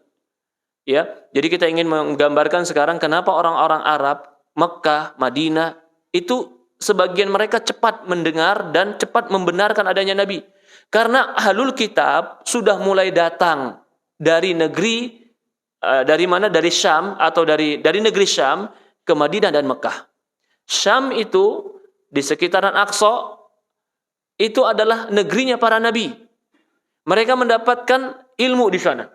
Ya, jadi kita ingin menggambarkan sekarang kenapa orang-orang Arab, Mekah, Madinah, itu sebagian mereka cepat mendengar dan cepat membenarkan adanya Nabi. Karena ahlul kitab sudah mulai datang dari negeri, dari mana? Dari Syam atau dari negeri Syam ke Madinah dan Mekah. Syam itu di sekitaran Aqsa, itu adalah negerinya para nabi. Mereka mendapatkan ilmu di sana.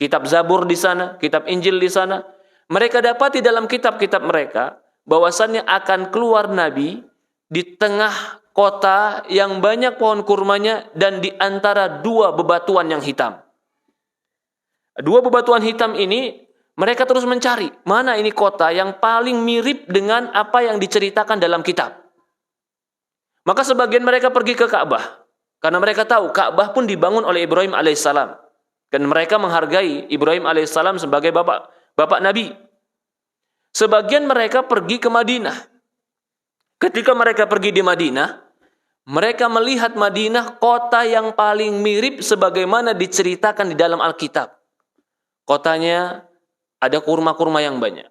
Kitab Zabur di sana, kitab Injil di sana. Mereka dapati dalam kitab-kitab mereka bahwasannya akan keluar Nabi di tengah kota yang banyak pohon kurmanya dan di antara dua bebatuan yang hitam. Dua bebatuan hitam ini mereka terus mencari mana ini kota yang paling mirip dengan apa yang diceritakan dalam kitab. Maka sebagian mereka pergi ke Ka'bah karena mereka tahu Ka'bah pun dibangun oleh Ibrahim alaihissalam dan mereka menghargai Ibrahim alaihissalam sebagai bapak Nabi. Sebagian mereka pergi ke Madinah ketika mereka pergi di Madinah, mereka melihat Madinah kota yang paling mirip sebagaimana diceritakan di dalam Alkitab. Kotanya ada kurma-kurma yang banyak.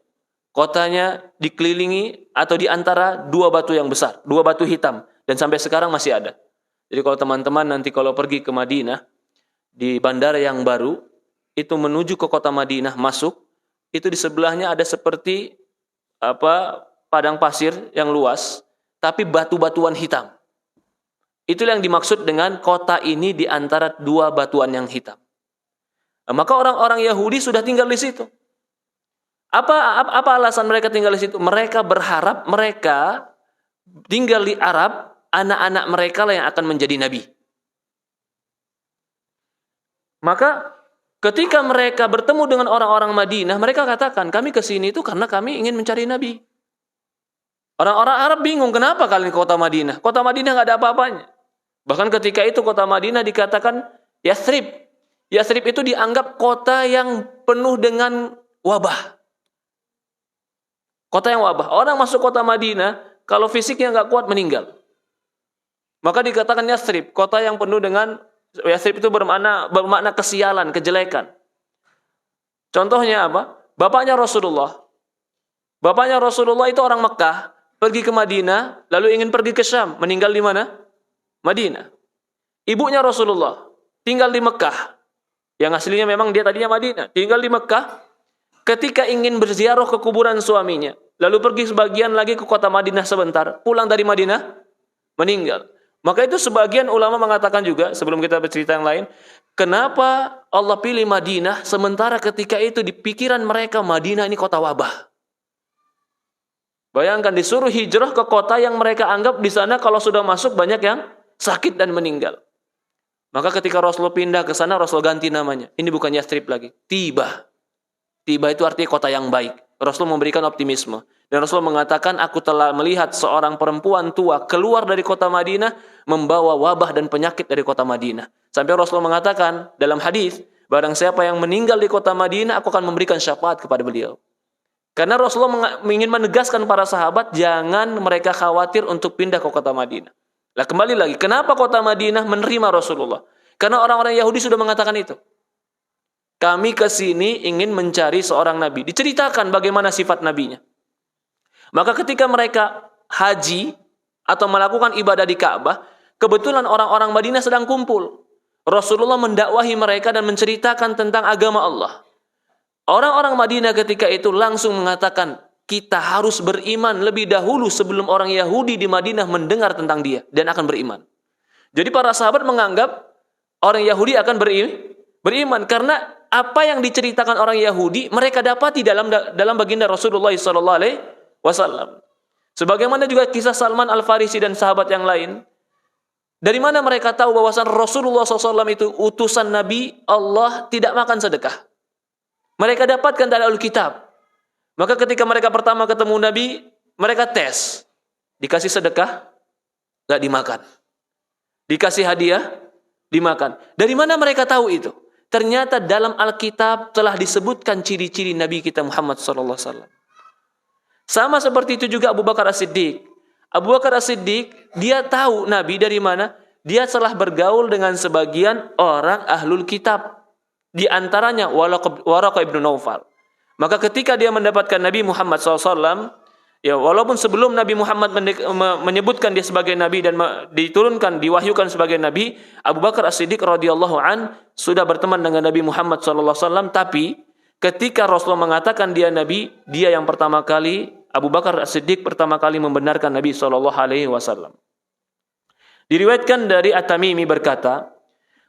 Kotanya dikelilingi atau di antara dua batu yang besar, dua batu hitam, dan sampai sekarang masih ada. Jadi kalau teman-teman nanti kalau pergi ke Madinah, di bandara yang baru, itu menuju ke kota Madinah, masuk, itu di sebelahnya ada seperti padang pasir yang luas, tapi batu-batuan hitam. Itulah yang dimaksud dengan kota ini di antara dua batuan yang hitam. Maka orang-orang Yahudi sudah tinggal di situ. Apa alasan mereka tinggal di situ? Mereka berharap mereka tinggal di Arab, anak-anak mereka lah yang akan menjadi nabi. Maka ketika mereka bertemu dengan orang-orang Madinah, mereka katakan, kami ke sini itu karena kami ingin mencari nabi. Orang-orang Arab bingung, kenapa kalian ke kota Madinah? Kota Madinah nggak ada apa-apanya. Bahkan ketika itu kota Madinah dikatakan Yathrib. Yathrib itu dianggap kota yang penuh dengan wabah. Kota yang wabah. Orang masuk kota Madinah, kalau fisiknya nggak kuat, meninggal. Maka dikatakan Yathrib, kota yang penuh dengan, Yathrib itu bermakna kesialan, kejelekan. Contohnya apa? Bapaknya Rasulullah itu orang Mekah, pergi ke Madinah, lalu ingin pergi ke Syam, meninggal di mana? Madinah. Ibunya Rasulullah tinggal di Mekah, yang aslinya memang dia tadinya Madinah, tinggal di Mekah. Ketika ingin berziarah ke kuburan suaminya, lalu pergi sebagian lagi ke kota Madinah sebentar, pulang dari Madinah, meninggal. Maka itu sebagian ulama mengatakan juga, sebelum kita bercerita yang lain, kenapa Allah pilih Madinah, sementara ketika itu di pikiran mereka Madinah ini kota wabah. Bayangkan disuruh hijrah ke kota yang mereka anggap di sana kalau sudah masuk banyak yang sakit dan meninggal. Maka ketika Rasulullah pindah ke sana, Rasulullah ganti namanya. Ini bukan Yathrib lagi, Tiba. Tiba itu artinya kota yang baik. Rasulullah memberikan optimisme. Dan Rasulullah mengatakan, aku telah melihat seorang perempuan tua keluar dari kota Madinah, membawa wabah dan penyakit dari kota Madinah. Sampai Rasulullah mengatakan dalam hadis, barang siapa yang meninggal di kota Madinah, aku akan memberikan syafaat kepada beliau. Karena Rasulullah ingin menegaskan para sahabat, jangan mereka khawatir untuk pindah ke kota Madinah. Nah, kembali lagi, kenapa kota Madinah menerima Rasulullah? Karena orang-orang Yahudi sudah mengatakan itu. Kami ke sini ingin mencari seorang nabi. Diceritakan bagaimana sifat nabinya. Maka ketika mereka haji atau melakukan ibadah di Ka'bah, kebetulan orang-orang Madinah sedang kumpul. Rasulullah mendakwahi mereka dan menceritakan tentang agama Allah. Orang-orang Madinah ketika itu langsung mengatakan, kita harus beriman lebih dahulu sebelum orang Yahudi di Madinah mendengar tentang dia dan akan beriman. Jadi para sahabat menganggap orang Yahudi akan beriman karena apa yang diceritakan orang Yahudi mereka dapati dalam baginda Rasulullah SAW. Sebagaimana juga kisah Salman Al-Farisi dan sahabat yang lain. Dari mana mereka tahu bahwasan Rasulullah SAW itu utusan Nabi Allah, tidak makan sedekah? Mereka dapatkan dari Alkitab. Maka ketika mereka pertama ketemu Nabi, mereka tes. Dikasih sedekah, gak dimakan. Dikasih hadiah, dimakan. Dari mana mereka tahu itu? Ternyata dalam Alkitab telah disebutkan ciri-ciri Nabi kita Muhammad SAW. Sama seperti itu juga Abu Bakar As-Siddiq. Abu Bakar As-Siddiq, dia tahu Nabi dari mana? Dia telah bergaul dengan sebagian orang ahlul kitab. Di antaranya Waraqah ibn Naufal. Maka ketika dia mendapatkan Nabi Muhammad SAW, ya walaupun sebelum Nabi Muhammad menyebutkan dia sebagai Nabi dan diturunkan, diwahyukan sebagai Nabi, Abu Bakar As-Siddiq radhiyallahu an sudah berteman dengan Nabi Muhammad SAW. Tapi ketika Rasulullah mengatakan dia Nabi, dia yang pertama kali, Abu Bakar As-Siddiq pertama kali membenarkan Nabi SAW. Diriwayatkan dari At-Tamimi berkata,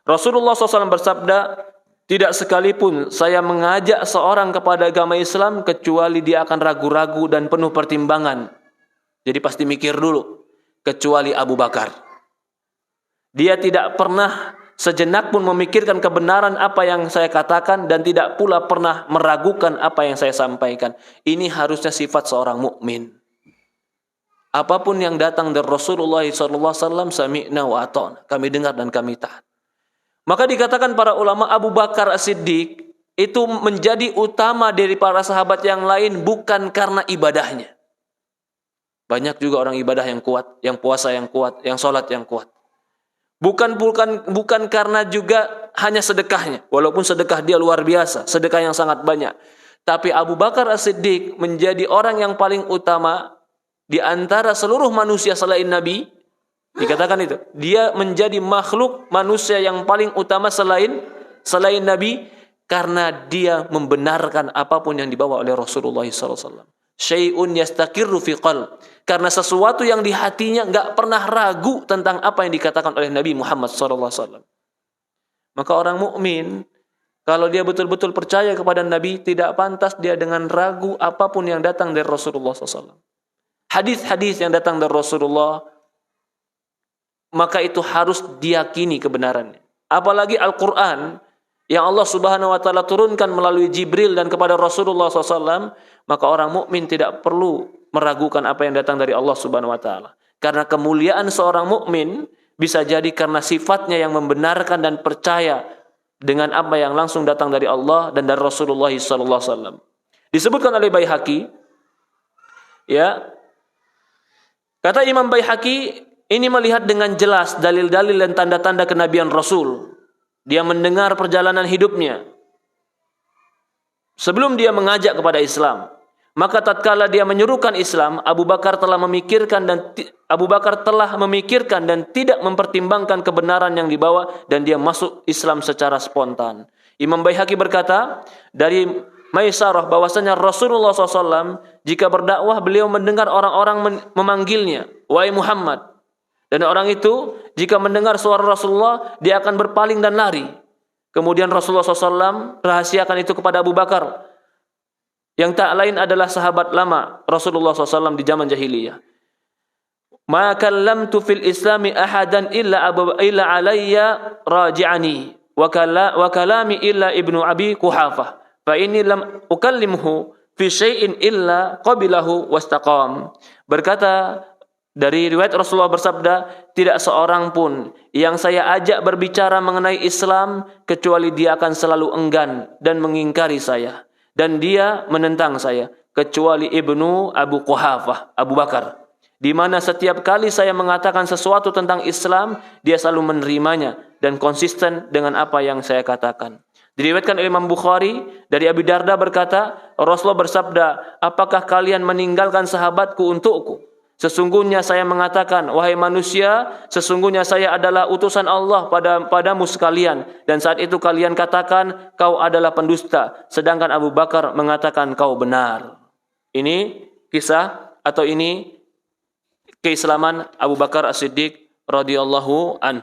Rasulullah SAW bersabda, tidak sekalipun saya mengajak seorang kepada agama Islam kecuali dia akan ragu-ragu dan penuh pertimbangan. Jadi pasti mikir dulu. Kecuali Abu Bakar. Dia tidak pernah sejenak pun memikirkan kebenaran apa yang saya katakan dan tidak pula pernah meragukan apa yang saya sampaikan. Ini harusnya sifat seorang mukmin. Apapun yang datang dari Rasulullah SAW, sami'na wa ata'na. Kami dengar dan kami taat. Maka dikatakan para ulama Abu Bakar As-Siddiq itu menjadi utama dari para sahabat yang lain bukan karena ibadahnya. Banyak juga orang ibadah yang kuat, yang puasa yang kuat, yang sholat yang kuat. Bukan karena juga hanya sedekahnya, walaupun sedekah dia luar biasa, sedekah yang sangat banyak. Tapi Abu Bakar As-Siddiq menjadi orang yang paling utama di antara seluruh manusia selain Nabi. Dikatakan itu, dia menjadi makhluk manusia yang paling utama selain Nabi, karena dia membenarkan apapun yang dibawa oleh Rasulullah SAW. Syai'un yastakirru fi qalb, karena sesuatu yang di hatinya nggak pernah ragu tentang apa yang dikatakan oleh Nabi Muhammad SAW. Maka orang mukmin, kalau dia betul-betul percaya kepada Nabi, tidak pantas dia dengan ragu apapun yang datang dari Rasulullah SAW. Hadis-hadis yang datang dari Rasulullah, maka itu harus diyakini kebenarannya. Apalagi Al-Quran yang Allah Subhanahu wa taala turunkan melalui Jibril dan kepada Rasulullah SAW, maka orang mukmin tidak perlu meragukan apa yang datang dari Allah Subhanahu wa taala. Karena kemuliaan seorang mukmin bisa jadi karena sifatnya yang membenarkan dan percaya dengan apa yang langsung datang dari Allah dan dari Rasulullah SAW. Disebutkan oleh Baihaqi, ya, kata Imam Baihaqi, ini melihat dengan jelas dalil-dalil dan tanda-tanda kenabian Rasul. Dia mendengar perjalanan hidupnya sebelum dia mengajak kepada Islam. Maka tatkala dia menyerukan Islam, Abu Bakar telah memikirkan dan tidak mempertimbangkan kebenaran yang dibawa, dan dia masuk Islam secara spontan. Imam Baihaqi berkata dari Maisarah bahwasanya Rasulullah SAW jika berdakwah beliau mendengar orang-orang memanggilnya, wahai Muhammad. Dan orang itu jika mendengar suara Rasulullah, dia akan berpaling dan lari. Kemudian Rasulullah SAW rahasiakan itu kepada Abu Bakar, yang tak lain adalah sahabat lama Rasulullah SAW di zaman jahiliyah. Ma kallamtu fil islami ahadan illa alayya raji'ani wa kalami illa ibnu abi Quhafah fa inni lam ukallimhu fi syai'in illa qabilahu wastaqam. Berkata dari riwayat Rasulullah bersabda, tidak seorang pun yang saya ajak berbicara mengenai Islam kecuali dia akan selalu enggan dan mengingkari saya, dan dia menentang saya, kecuali Ibnu Abu Quhafah, Abu Bakar, di mana setiap kali saya mengatakan sesuatu tentang Islam, dia selalu menerimanya dan konsisten dengan apa yang saya katakan. Diriwayatkan oleh Imam Bukhari dari Abi Darda berkata, Rasulullah bersabda, apakah kalian meninggalkan sahabatku untukku? Sesungguhnya saya mengatakan, wahai manusia, sesungguhnya saya adalah utusan Allah padamu sekalian. Dan saat itu kalian katakan, kau adalah pendusta. Sedangkan Abu Bakar mengatakan, kau benar. Ini kisah atau ini keislaman Abu Bakar As-Siddiq radhiyallahu an.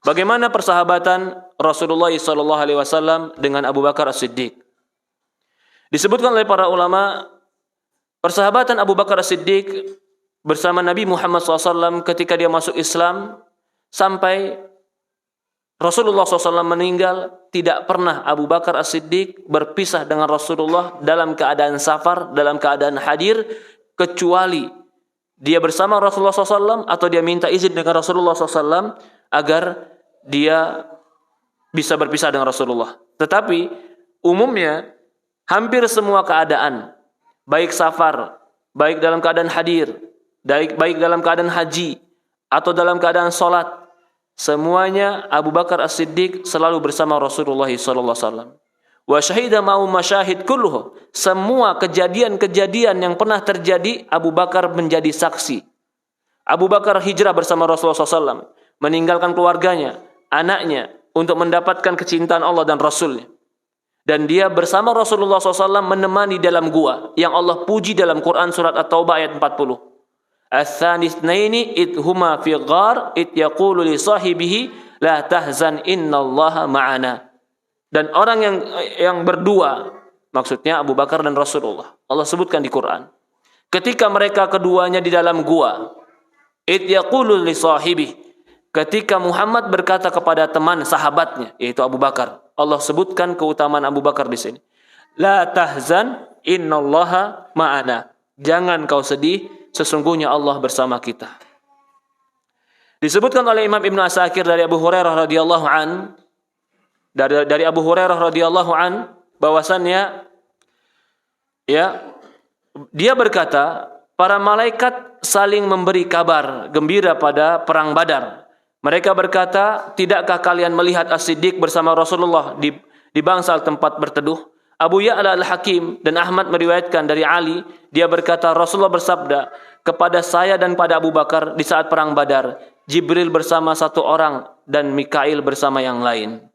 Bagaimana persahabatan Rasulullah SAW dengan Abu Bakar As-Siddiq? Disebutkan oleh para ulama, persahabatan Abu Bakar As-Siddiq bersama Nabi Muhammad SAW ketika dia masuk Islam sampai Rasulullah SAW meninggal, tidak pernah Abu Bakar As-Siddiq berpisah dengan Rasulullah dalam keadaan safar, dalam keadaan hadir, kecuali dia bersama Rasulullah SAW atau dia minta izin dengan Rasulullah SAW agar dia bisa berpisah dengan Rasulullah. Tetapi umumnya hampir semua keadaan, baik safar, baik dalam keadaan hadir, baik dalam keadaan haji, atau dalam keadaan sholat, semuanya Abu Bakar As-Siddiq selalu bersama Rasulullah SAW. Wa syahida ma'u masyahid kulluhu. Semua kejadian-kejadian yang pernah terjadi, Abu Bakar menjadi saksi. Abu Bakar hijrah bersama Rasulullah SAW, meninggalkan keluarganya, anaknya, untuk mendapatkan kecintaan Allah dan Rasulnya. Dan dia bersama Rasulullah SAW menemani dalam gua yang Allah puji dalam Quran surat At-Taubah ayat 40. Ats-tsanitsnaini idhuma fi ghar id yaqulu li sahibihi la tahzan innallaha ma'ana. Dan orang yang berdua, maksudnya Abu Bakar dan Rasulullah, Allah sebutkan di Quran, ketika mereka keduanya di dalam gua, id yaqulu li sahibihi, ketika Muhammad berkata kepada teman sahabatnya yaitu Abu Bakar, Allah sebutkan keutamaan Abu Bakar di sini. La tahzan innallaha ma'ana. Jangan kau sedih, sesungguhnya Allah bersama kita. Disebutkan oleh Imam Ibnu Asakir dari Abu Hurairah radhiyallahu an, dari Abu Hurairah radhiyallahu an bahwasannya, ya, dia berkata, para malaikat saling memberi kabar gembira pada perang Badar. Mereka berkata, tidakkah kalian melihat As-Siddiq bersama Rasulullah di bangsal tempat berteduh? Abu Ya'la Al-Hakim dan Ahmad meriwayatkan dari Ali, dia berkata, Rasulullah bersabda kepada saya dan pada Abu Bakar di saat perang Badar, Jibril bersama satu orang dan Mikail bersama yang lain.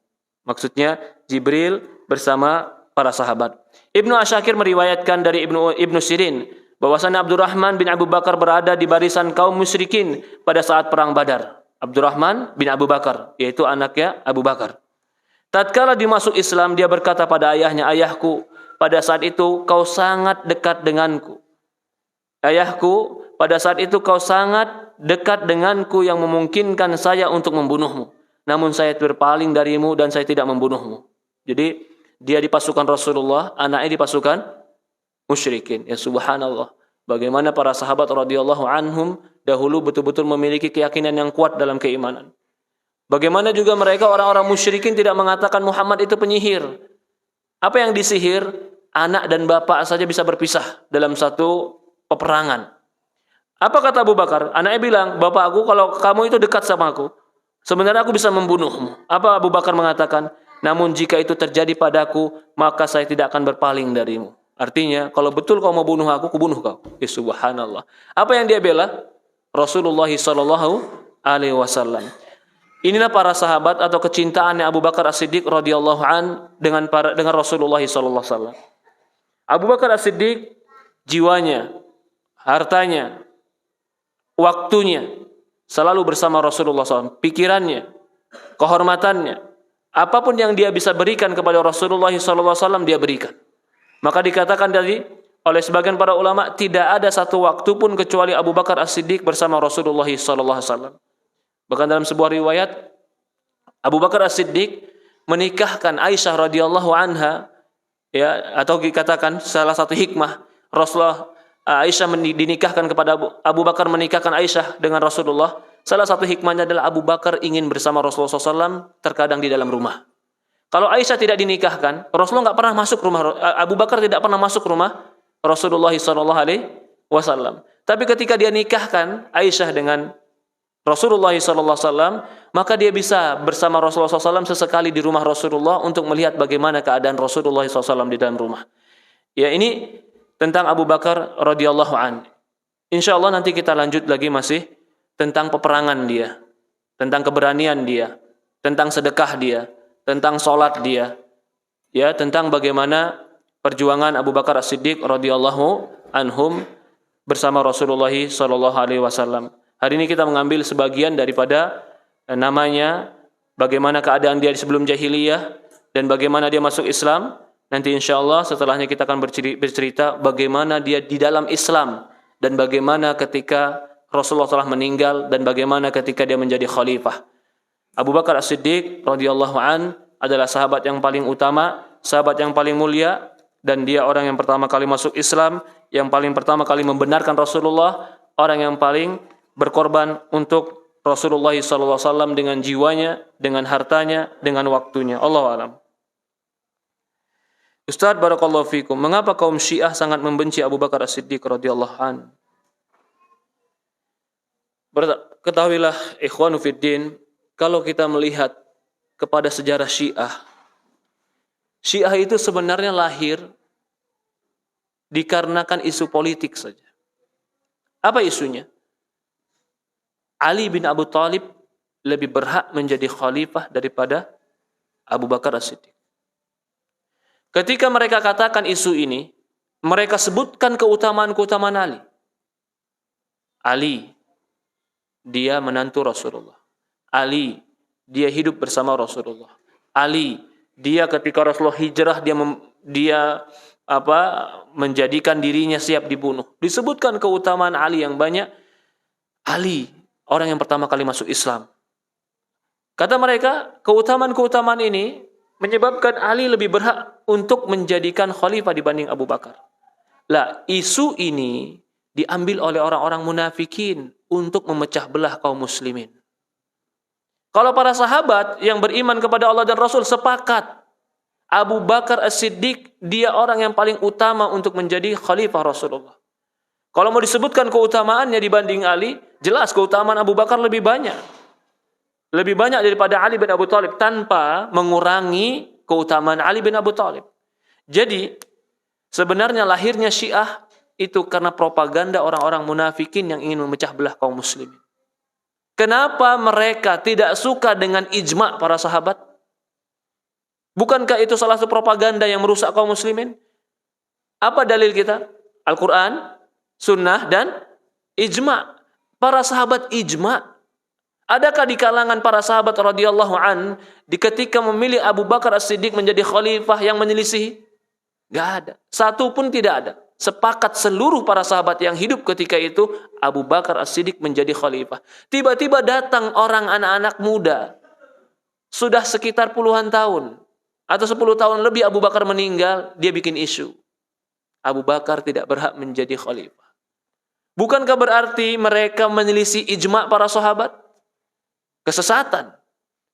Maksudnya Jibril bersama para sahabat. Ibnu Asyakir meriwayatkan dari Ibnu Sirin bahwasanya Abdurrahman bin Abu Bakar berada di barisan kaum musyrikin pada saat perang Badar. Abdurrahman bin Abu Bakar, yaitu anaknya Abu Bakar. Tatkala dimasuk Islam, dia berkata pada ayahnya, ayahku, pada saat itu kau sangat dekat denganku. Ayahku, pada saat itu kau sangat dekat denganku yang memungkinkan saya untuk membunuhmu. Namun saya berpaling darimu dan saya tidak membunuhmu. Jadi dia di pasukan Rasulullah, anaknya di pasukan musyrikin. Ya subhanallah. Bagaimana para sahabat radhiyallahu anhum dahulu betul-betul memiliki keyakinan yang kuat dalam keimanan. Bagaimana juga mereka orang-orang musyrikin tidak mengatakan Muhammad itu penyihir. Apa yang disihir? Anak dan bapak saja bisa berpisah dalam satu peperangan. Apa kata Abu Bakar? Anaknya bilang, bapak aku kalau kamu itu dekat sama aku, sebenarnya aku bisa membunuhmu. Apa Abu Bakar mengatakan? Namun jika itu terjadi padaku, maka saya tidak akan berpaling darimu. Artinya, kalau betul kau mau bunuh aku bunuh kau. Ya subhanallah. Apa yang dia bela? Rasulullah sallallahu alaihi wasallam. Inilah para sahabat atau kecintaannya Abu Bakar As-Siddiq radhiyallahu an dengan Rasulullah sallallahu alaihi wasallam. Abu Bakar As-Siddiq jiwanya, hartanya, waktunya selalu bersama Rasulullah SAW. Pikirannya, kehormatannya, apapun yang dia bisa berikan kepada Rasulullah SAW dia berikan. Maka dikatakan tadi oleh sebagian para ulama, tidak ada satu waktu pun kecuali Abu Bakar As-Siddiq bersama Rasulullah SAW. Bahkan dalam sebuah riwayat, Abu Bakar As-Siddiq menikahkan Aisyah radhiyallahu anha, ya, atau dikatakan salah satu hikmah Rasulullah Aisyah dinikahkan kepada Abu Bakar menikahkan Aisyah dengan Rasulullah. Salah satu hikmahnya adalah Abu Bakar ingin bersama Rasulullah SAW terkadang di dalam rumah. Kalau Aisyah tidak dinikahkan, Rasulullah nggak pernah masuk rumah. Abu Bakar tidak pernah masuk rumah Rasulullah SAW. Tapi ketika dia nikahkan Aisyah dengan Rasulullah SAW, maka dia bisa bersama Rasulullah SAW sesekali di rumah Rasulullah untuk melihat bagaimana keadaan Rasulullah SAW di dalam rumah. Ya, ini tentang Abu Bakar radhiyallahu an. Insya Allah nanti kita lanjut lagi masih tentang peperangan dia, tentang keberanian dia, tentang sedekah dia, tentang sholat dia, ya, tentang bagaimana perjuangan Abu Bakar As-Siddiq radhiyallahu anhum bersama Rasulullah SAW. Hari ini kita mengambil sebagian daripada namanya, bagaimana keadaan dia sebelum jahiliyah dan bagaimana dia masuk Islam. Nanti insya Allah setelahnya kita akan bercerita bagaimana dia di dalam Islam dan bagaimana ketika Rasulullah telah meninggal dan bagaimana ketika dia menjadi khalifah. Abu Bakar As-Siddiq radhiyallahu an adalah sahabat yang paling utama, sahabat yang paling mulia, dan dia orang yang pertama kali masuk Islam, yang paling pertama kali membenarkan Rasulullah, orang yang paling berkorban untuk Rasulullah SAW dengan jiwanya, dengan hartanya, dengan waktunya. Allahu a'lam. Ustaz barakallahu fikum, mengapa kaum Syiah sangat membenci Abu Bakar As-Siddiq radhiyallahu an? Ketahuilah ikhwanu fiddin, kalau kita melihat kepada sejarah Syiah, Syiah itu sebenarnya lahir dikarenakan isu politik saja. Apa isunya? Ali bin Abu Thalib lebih berhak menjadi khalifah daripada Abu Bakar As-Siddiq. Ketika mereka katakan isu ini, mereka sebutkan keutamaan-keutamaan Ali. Ali, dia menantu Rasulullah. Ali, dia hidup bersama Rasulullah. Ali, dia ketika Rasulullah hijrah, dia menjadikan dirinya siap dibunuh. Disebutkan keutamaan Ali yang banyak. Ali, orang yang pertama kali masuk Islam. Kata mereka, keutamaan-keutamaan ini menyebabkan Ali lebih berhak untuk menjadikan khalifah dibanding Abu Bakar. Lah, isu ini diambil oleh orang-orang munafikin untuk memecah belah kaum muslimin. Kalau para sahabat yang beriman kepada Allah dan Rasul sepakat, Abu Bakar As-Siddiq dia orang yang paling utama untuk menjadi khalifah Rasulullah. Kalau mau disebutkan keutamaannya dibanding Ali, jelas keutamaan Abu Bakar lebih banyak. Lebih banyak daripada Ali bin Abi Thalib tanpa mengurangi keutamaan Ali bin Abi Thalib. Jadi, sebenarnya lahirnya Syiah itu karena propaganda orang-orang munafikin yang ingin memecah belah kaum muslimin. Kenapa mereka tidak suka dengan ijma' para sahabat? Bukankah itu salah satu propaganda yang merusak kaum muslimin? Apa dalil kita? Al-Quran, Sunnah, dan ijma'. Para sahabat ijma'. Adakah di kalangan para sahabat radhiyallahu an ketika memilih Abu Bakar As-Siddiq menjadi khalifah yang menyelisihi? Gak ada. Satu pun tidak ada. Sepakat seluruh para sahabat yang hidup ketika itu, Abu Bakar As-Siddiq menjadi khalifah. Tiba-tiba datang orang anak-anak muda. Sudah sekitar puluhan tahun. Atau 10 tahun lebih Abu Bakar meninggal, dia bikin isu. Abu Bakar tidak berhak menjadi khalifah. Bukankah berarti mereka menyelisih ijma' para sahabat? Kesesatan.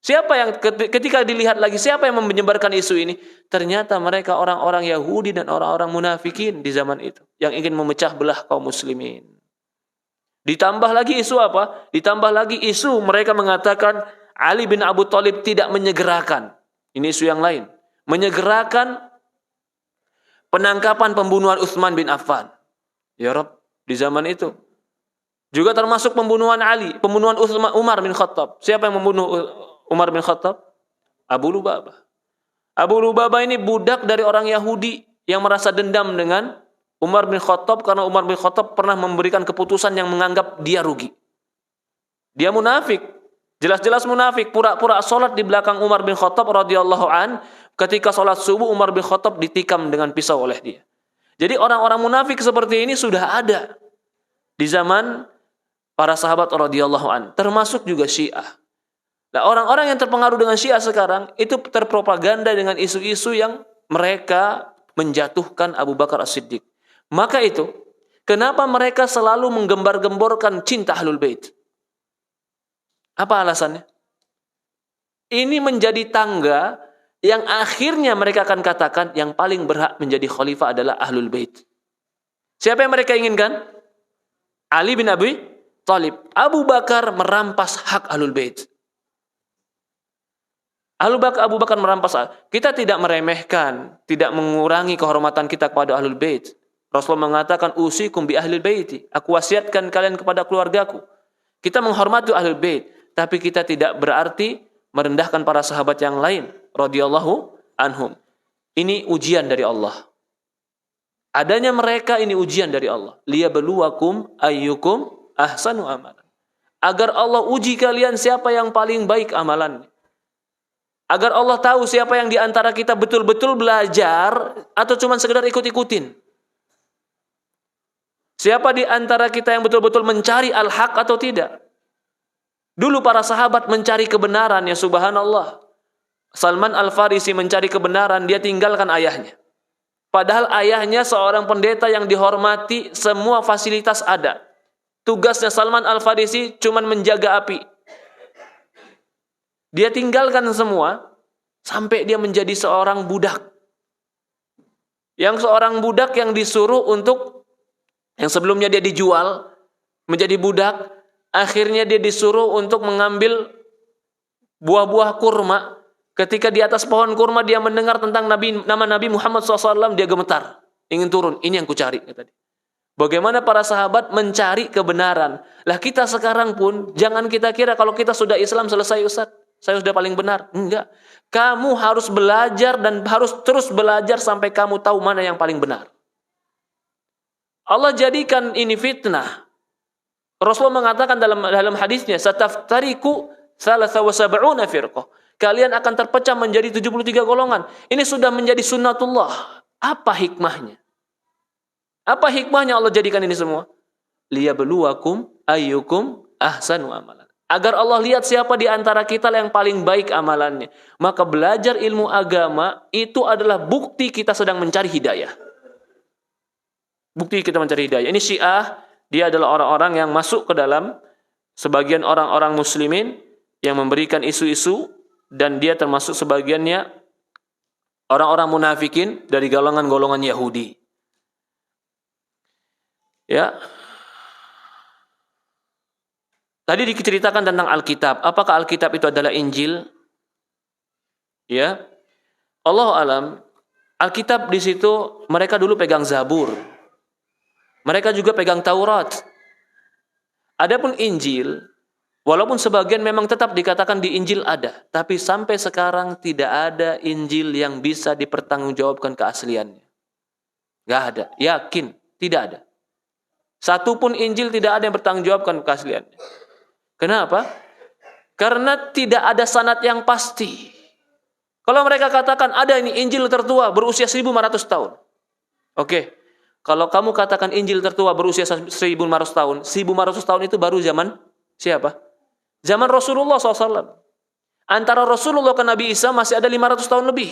Siapa yang ketika dilihat lagi, siapa yang menyebarkan isu ini? Ternyata mereka orang-orang Yahudi dan orang-orang munafikin di zaman itu. Yang ingin memecah belah kaum muslimin. Ditambah lagi isu apa? Ditambah lagi isu mereka mengatakan Ali bin Abi Thalib tidak menyegerakan. Ini isu yang lain. Menyegerakan penangkapan pembunuhan Utsman bin Affan. Ya Rabb, di zaman itu. Juga termasuk pembunuhan Ali, pembunuhan Umar bin Khattab. Siapa yang membunuh Umar bin Khattab? Abu Lubabah. Abu Lubabah ini budak dari orang Yahudi yang merasa dendam dengan Umar bin Khattab karena Umar bin Khattab pernah memberikan keputusan yang menganggap dia rugi. Dia munafik. Jelas-jelas munafik, pura-pura sholat di belakang Umar bin Khattab radhiyallahu an. Ketika sholat subuh Umar bin Khattab ditikam dengan pisau oleh dia. Jadi orang-orang munafik seperti ini sudah ada di zaman para sahabat radhiyallahu an, termasuk juga Syiah. Nah, orang-orang yang terpengaruh dengan Syiah sekarang itu terpropaganda dengan isu-isu yang mereka menjatuhkan Abu Bakar As-Siddiq. Maka itu, kenapa mereka selalu menggembar-gemborkan cinta Ahlul Bait? Apa alasannya? Ini menjadi tangga yang akhirnya mereka akan katakan yang paling berhak menjadi khalifah adalah Ahlul Bait. Siapa yang mereka inginkan? Ali bin Abi Thalib. Abu Bakar merampas hak Ahlul Bait. Abu Bakar merampas hak. Kita tidak meremehkan, tidak mengurangi kehormatan kita kepada Ahlul Bait. Rasulullah mengatakan, usikum bi Ahlul Bait. Aku wasiatkan kalian kepada keluargaku. Kita menghormati Ahlul Bait. Tapi kita tidak berarti merendahkan para sahabat yang lain radhiyallahu anhum. Ini ujian dari Allah. Adanya mereka ini ujian dari Allah. Liyabluwakum ayyukum ahsanu amalan. Agar Allah uji kalian siapa yang paling baik amalannya. Agar Allah tahu siapa yang di antara kita betul-betul belajar atau cuma sekedar ikut-ikutin. Siapa di antara kita yang betul-betul mencari al-haq atau tidak. Dulu para sahabat mencari kebenaran, ya subhanallah. Salman Al-Farisi mencari kebenaran, dia tinggalkan ayahnya. Padahal ayahnya seorang pendeta yang dihormati, semua fasilitas ada. Tugasnya Salman Al-Farisi cuma menjaga api. Dia tinggalkan semua, sampai dia menjadi seorang budak. Yang seorang budak yang disuruh untuk, yang sebelumnya dia dijual, menjadi budak, akhirnya dia disuruh untuk mengambil buah-buah kurma. Ketika di atas pohon kurma dia mendengar tentang nama Nabi Muhammad SAW, dia gemetar, ingin turun. Ini yang kucari, kata dia. Bagaimana para sahabat mencari kebenaran. Lah kita sekarang pun, jangan kita kira kalau kita sudah Islam selesai Ustaz, saya sudah paling benar. Enggak. Kamu harus belajar dan harus terus belajar sampai kamu tahu mana yang paling benar. Allah jadikan ini fitnah. Rasulullah mengatakan dalam hadisnya, sataftariku 73 firqah. Kalian akan terpecah menjadi 73 golongan. Ini sudah menjadi sunnatullah. Apa hikmahnya? Apa hikmahnya Allah jadikan ini semua? Liyabluwakum ayyukum ahsanu amalan. Agar Allah lihat siapa di antara kita yang paling baik amalannya. Maka belajar ilmu agama itu adalah bukti kita sedang mencari hidayah. Bukti kita mencari hidayah. Ini Syiah. Dia adalah orang-orang yang masuk ke dalam sebagian orang-orang muslimin yang memberikan isu-isu, dan dia termasuk sebagiannya orang-orang munafikin dari golongan-golongan Yahudi. Ya. Tadi diceritakan tentang Alkitab. Apakah Alkitab itu adalah Injil? Ya. Allah alam, Alkitab di situ mereka dulu pegang Zabur. Mereka juga pegang Taurat. Adapun Injil, walaupun sebagian memang tetap dikatakan di Injil ada, tapi sampai sekarang tidak ada Injil yang bisa dipertanggungjawabkan keasliannya. Gak ada, yakin, tidak ada. Satu pun Injil tidak ada yang bertanggungjawabkan keasliannya. Kenapa? Karena tidak ada sanad yang pasti. Kalau mereka katakan ada ini Injil tertua berusia 1500 tahun. Oke. Kalau kamu katakan Injil tertua berusia 1500 tahun, 1500 tahun itu baru zaman siapa? Zaman Rasulullah SAW. Antara Rasulullah ke Nabi Isa masih ada 500 tahun lebih.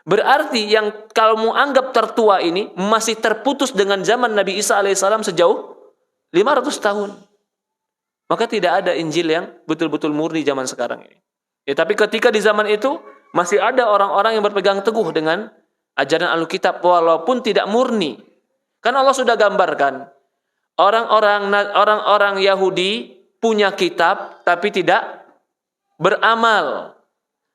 Berarti yang kamu anggap tertua ini masih terputus dengan zaman Nabi Isa alaihissalam sejauh 500 tahun. Maka tidak ada Injil yang betul-betul murni zaman sekarang ini. Ya, tapi ketika di zaman itu masih ada orang-orang yang berpegang teguh dengan ajaran Alkitab walaupun tidak murni. Kan Allah sudah gambarkan orang-orang Yahudi punya kitab tapi tidak beramal.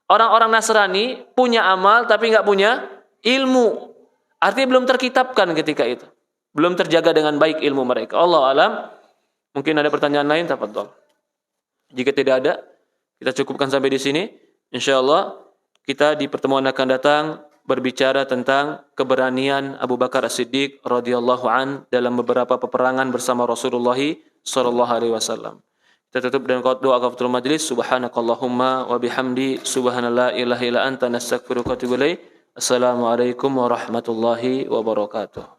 Orang-orang Nasrani punya amal tapi nggak punya ilmu. Artinya belum terkitabkan ketika itu. Belum terjaga dengan baik ilmu mereka. Allah alam. Mungkin ada pertanyaan lain, tafadhol. Jika tidak ada, kita cukupkan sampai di sini. Insyaallah kita di pertemuan akan datang berbicara tentang keberanian Abu Bakar As-Siddiq radhiyallahu an dalam beberapa peperangan bersama Rasulullah sallallahu alaihi wasallam. Kita tutup dengan doa kafaratul majlis. Subhanakallahumma wa bihamdi subhanallah ilaha illa anta nastaghfiruka wa atubu ilaik. Assalamualaikum warahmatullahi wabarakatuh.